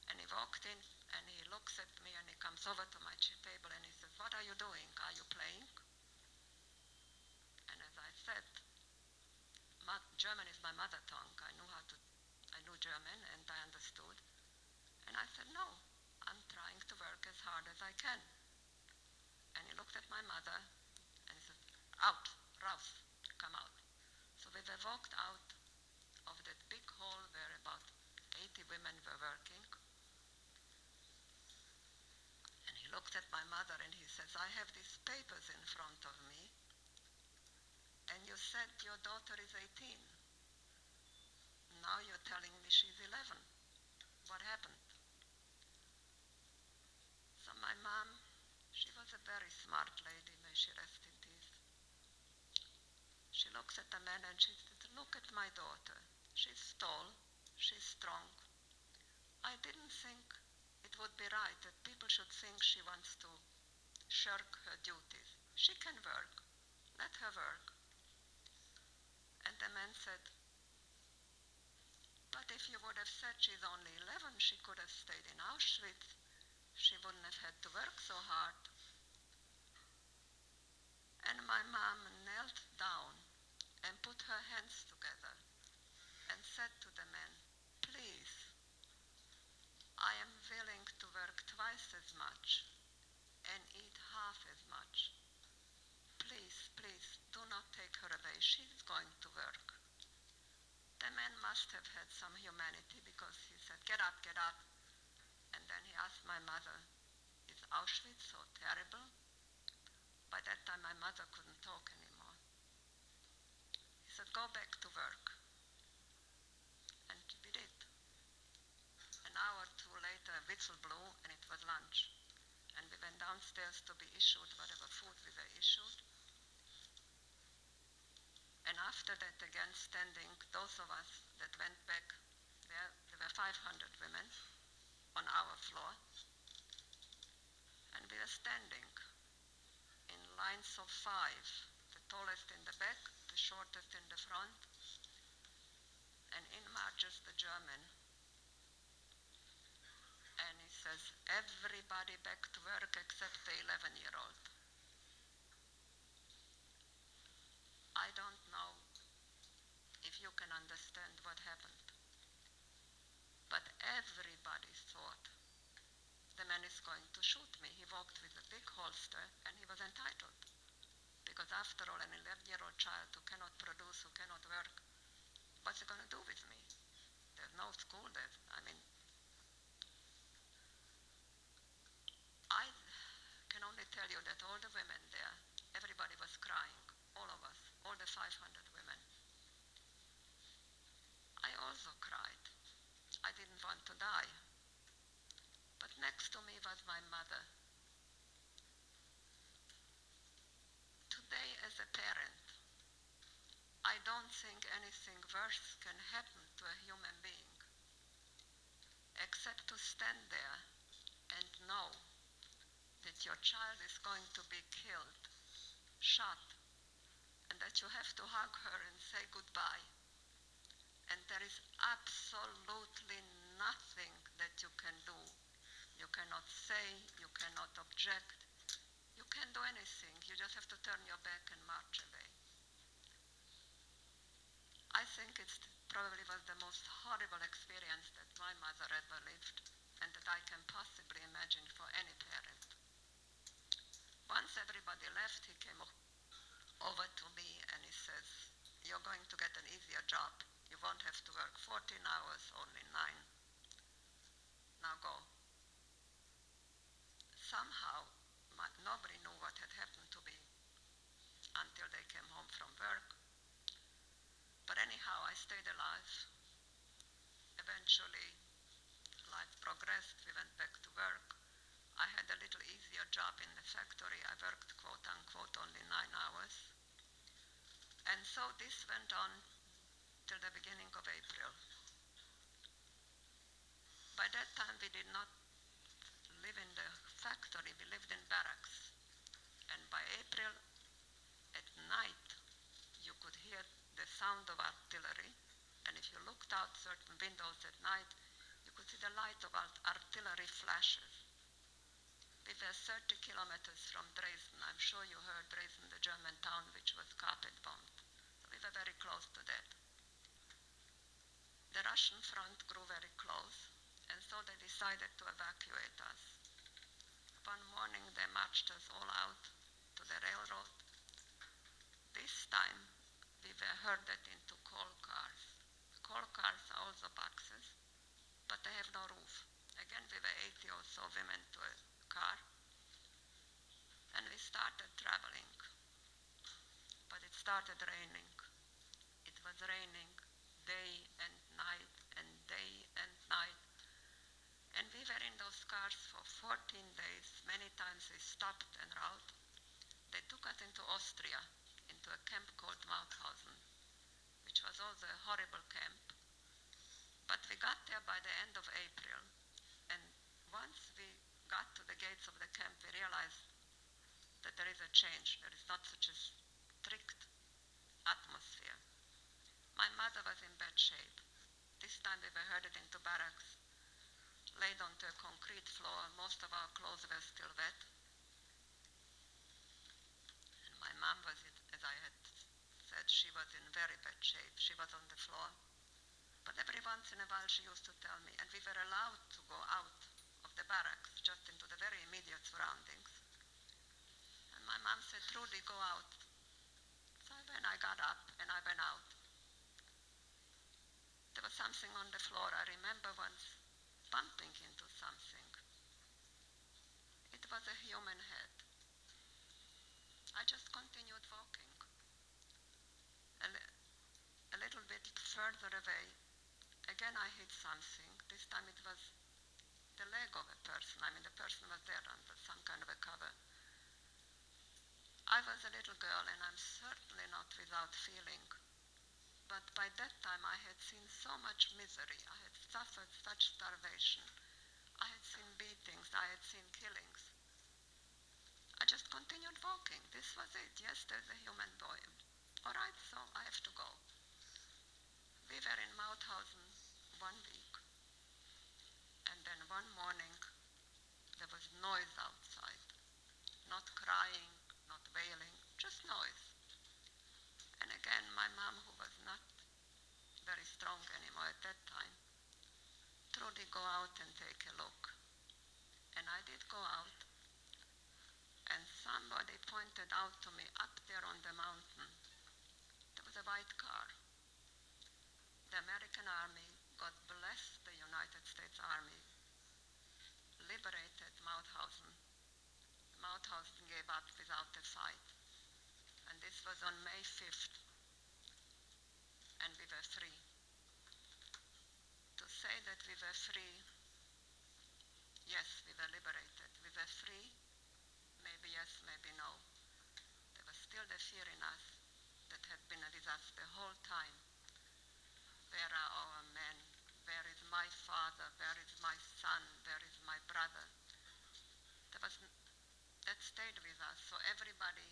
S8: and he walked in and he looks at me and he comes over to my table and he says, what are you doing? Are you playing? And as I said, German is my mother tongue. I knew German and I understood. And I said, no, I'm trying to work as hard as I can. And he looked at my mother and he said, out, raus, come out. So we were walked out of that big hall where about 80 women were working. And he looked at my mother and he says, I have these papers in front of me. And you said your daughter is 18. Now you're telling me she's 11. What happened? So my mom, she was a very smart lady, may she rest in peace. She looks at the man and she says, look at my daughter. She's tall, she's strong. I didn't think it would be right that people should think she wants to shirk her duties. She can work. Let her work. And the man said, but if you would have said she's only 11, she could have stayed in Auschwitz. She wouldn't have had to work so hard. And my mom knelt down and put her hands together and said to the man, please, I am willing to work twice as much and eat half as much. Please, please, do not take her away. She's going to work. The man must have had some humanity because he said, get up, get up. And then he asked my mother, is Auschwitz so terrible? By that time my mother couldn't talk anymore. He said, go back to work. And we did. An hour or two later, a whistle blew and it was lunch. And we went downstairs to be issued whatever food we were issued. And after that, again standing, those of us that went back, there were 500 women on our floor. And we were standing in lines of 5, the tallest in the back, the shortest in the front. And in marches the German. And he says, everybody back to work except the 11-year-old. I don't know if you can understand what happened. But everybody thought the man is going to shoot me. He walked with a big holster and he was entitled. Because after all, an 11-year-old child who cannot produce, who cannot work, what's he going to do with me? There's no school there. I mean, I can only tell you that all the women there, everybody was crying. All of us, all the 500 women. I also cried. I didn't want to die. But next to me was my mother. Today, as a parent, I don't think anything worse can happen to a human being except to stand there and know that your child is going to be killed, shot, and that you have to hug her and say goodbye. And there is absolutely nothing that you can do. You cannot say, you cannot object, you can't do anything. You just have to turn your back and march away. I think it's probably was the most horrible experience that my mother ever lived and that I can possibly imagine for any parent. Once everybody left, he came over to me and he says, "You're going to get an easier job. You won't have to work 14 hours, only 9. Now go." Somehow, nobody knew what had happened to me until they came home from work. But anyhow, I stayed alive. Eventually, life progressed. We went back to work. I had a little easier job in the factory. I worked, quote unquote, only 9 hours. And so this went on till the beginning of April. By that time, we did not live in the factory. We lived in barracks. And by April, at night, you could hear the sound of artillery. And if you looked out certain windows at night, you could see the light of artillery flashes. We were 30 kilometers from Dresden. I'm sure you heard Dresden, the German town which was carpet bombed. So we were very close to that. The Russian front grew very close, and so they decided to evacuate us. One morning they marched us all out to the railroad. This time we were herded into coal cars. Coal cars are also boxes, but they have no roof. Again, we were 80 or so women to a car, and we started traveling. But it started raining. It was raining day and night and day and night. And we were in those cars for 14 days. Many times we stopped en route. They took us into Austria, into a camp called Mauthausen, which was also a horrible camp. But we got there by the end of April. And once we got to the gates of the camp, we realized that there is a change. There is not such a strict atmosphere. My mother was in bad shape. This time we were herded into barracks, laid onto a concrete floor. Most of our clothes were still wet. And my mom was, as I had said, she was in very bad shape. She was on the floor. But every once in a while she used to tell me, and we were allowed to go out of the barracks, just into the very immediate surroundings. And my mom said, "Trudy, go out." So then I got up and I went out. There was something on the floor. I remember once bumping into something. It was a human head. I just continued walking. A little bit further away, again I hit something. This time it was the leg of a person. I mean, the person was there under some kind of a cover. I was a little girl, and I'm certainly not without feeling. But by that time I had seen so much misery. I had suffered such starvation. I had seen beatings. I had seen killings. I just continued walking. This was it. Yes, there's a human boy. All right, so I have to go. We were in Mauthausen 1 week. And then one morning, there was noise outside. Not crying, not wailing, just noise. And again, my mom, who was not very strong anymore at that time, Trudy, go out and take a look. And I did go out, and somebody pointed out to me up there on the mountain, there was a white car. The American Army, God bless the United States Army, liberated Mauthausen. Mauthausen gave up without a fight. And this was on May 5th. And we were free. To say that we were free, yes, we were liberated. We were free, maybe yes, maybe no. There was still the fear in us that had been with us the whole time. Where are our men? Where is my father? Where is my son? Where is my brother? That stayed with us. So everybody,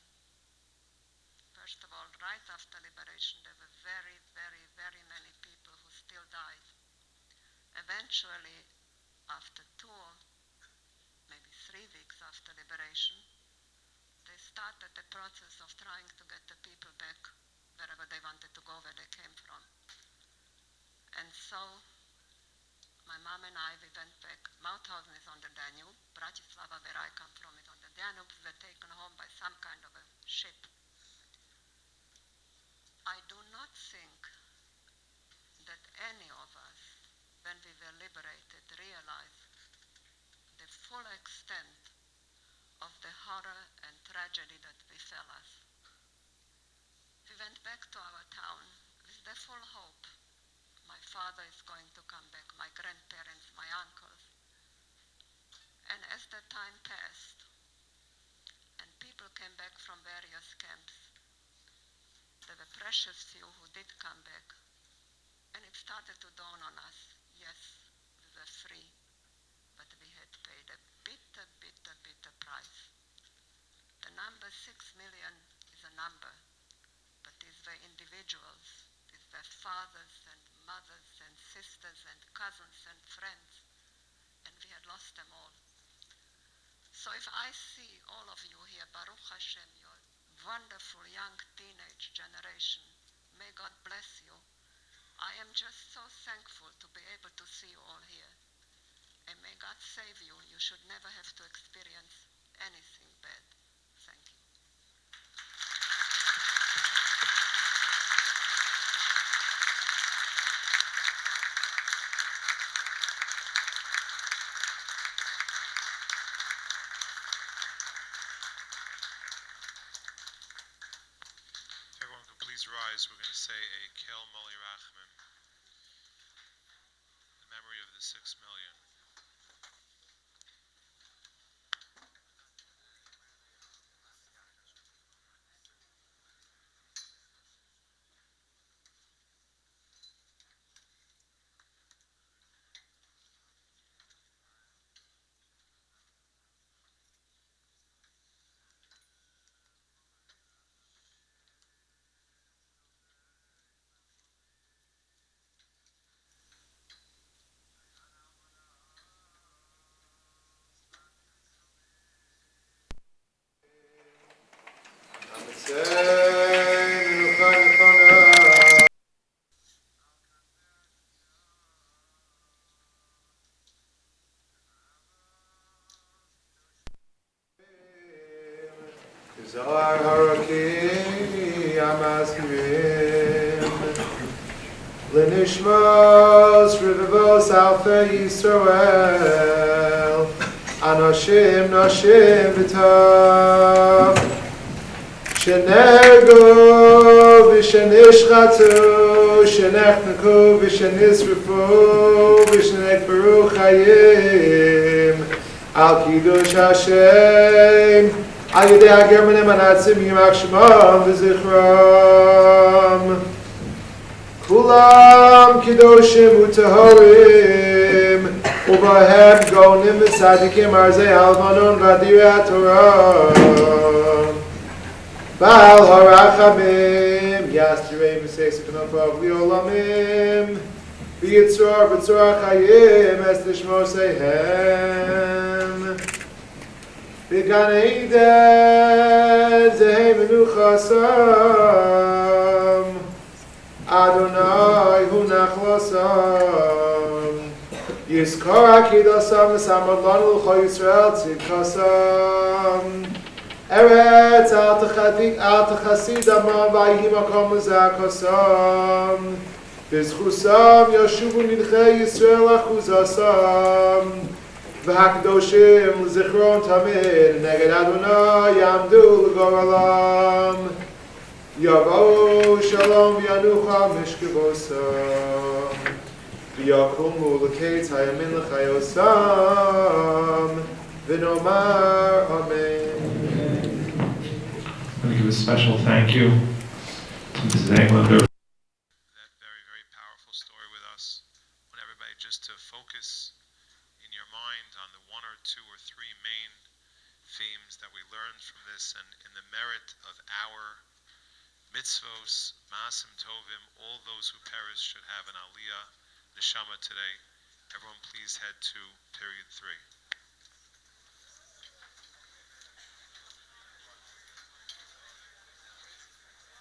S8: first of all, right after liberation, there were very, very, very many people who still died. Eventually, after 2 or maybe 3 weeks after liberation, they started the process of trying to get the people back wherever they wanted to go, where they came from. Am and I, we went back. Mauthausen is on the Danube. Bratislava, where I come from, is on the Danube. We were taken home by some kind of a ship. I do not think that any of us, when we were liberated, realized the full extent of the horror and tragedy that befell us. We went back to our town with the full hope. My father is going to come back, my grandparents, my uncles. And as the time passed, and people came back from various camps, there were precious few who did come back. And it started to dawn on us, yes, we were free, but we had paid a bitter, bitter, bitter price. The number 6 million is a number, but these were individuals. These were fathers and mothers and sisters and cousins and friends, and we had lost them all. So if I see all of you here, Baruch Hashem, your wonderful young teenage generation, may God bless you. I am just so thankful to be able to see you all here. And may God save you. You should never have to experience anything bad. Thank you.
S1: If everyone can please rise, we're going to say a Kel Moli Rachman, in memory of the 6 million.
S9: Zohar Haraki Amaskrim Lenishmos Rivivos Alpha Yisrael Anoshim Noshim V'Tov Shenergo V'Shenishchatu Shenechnaku V'Shenisrifu V'Shenekbaru Chayim Al Kiddush Hashem על ידי הגרמנים הנאצים יימח שמם וזכרם כולם קדושים וטהורים ובהם גאונים וצדיקים ארזי הלבנון ואדירי התורה בעל הרחמים יסתירי ושש כנפיו לעולמים ויצרור בצור החיים אס לשמוסיהם Began Eden, Zeh Menuchasam, Adonai Hu Nachlasam, Yizkor Akidasam, Samad Lanu L'Chol Yisrael Tzidkasam, Eretz Al Techasid Amam Vayhi Makom Zakasam, Bizchusam Yashuvu Nidchei Yisrael Achuzasam, והקדושים לזכרון תמיד נגד אדוני יעמדו לגורלם יבואו שלום וינוחם משכבוסם ויקומו לקץ הימין לחיוסם ונאמר אמן.
S10: Let me give a special thank you to Mrs. Englander.
S1: That very, very powerful story with us. I want everybody just to focus in your mind on the one or two or three main themes that we learned from this, and in the merit of our mitzvos, maasim tovim, all those who perish should have an aliyah neshama today. Everyone please head to period 3.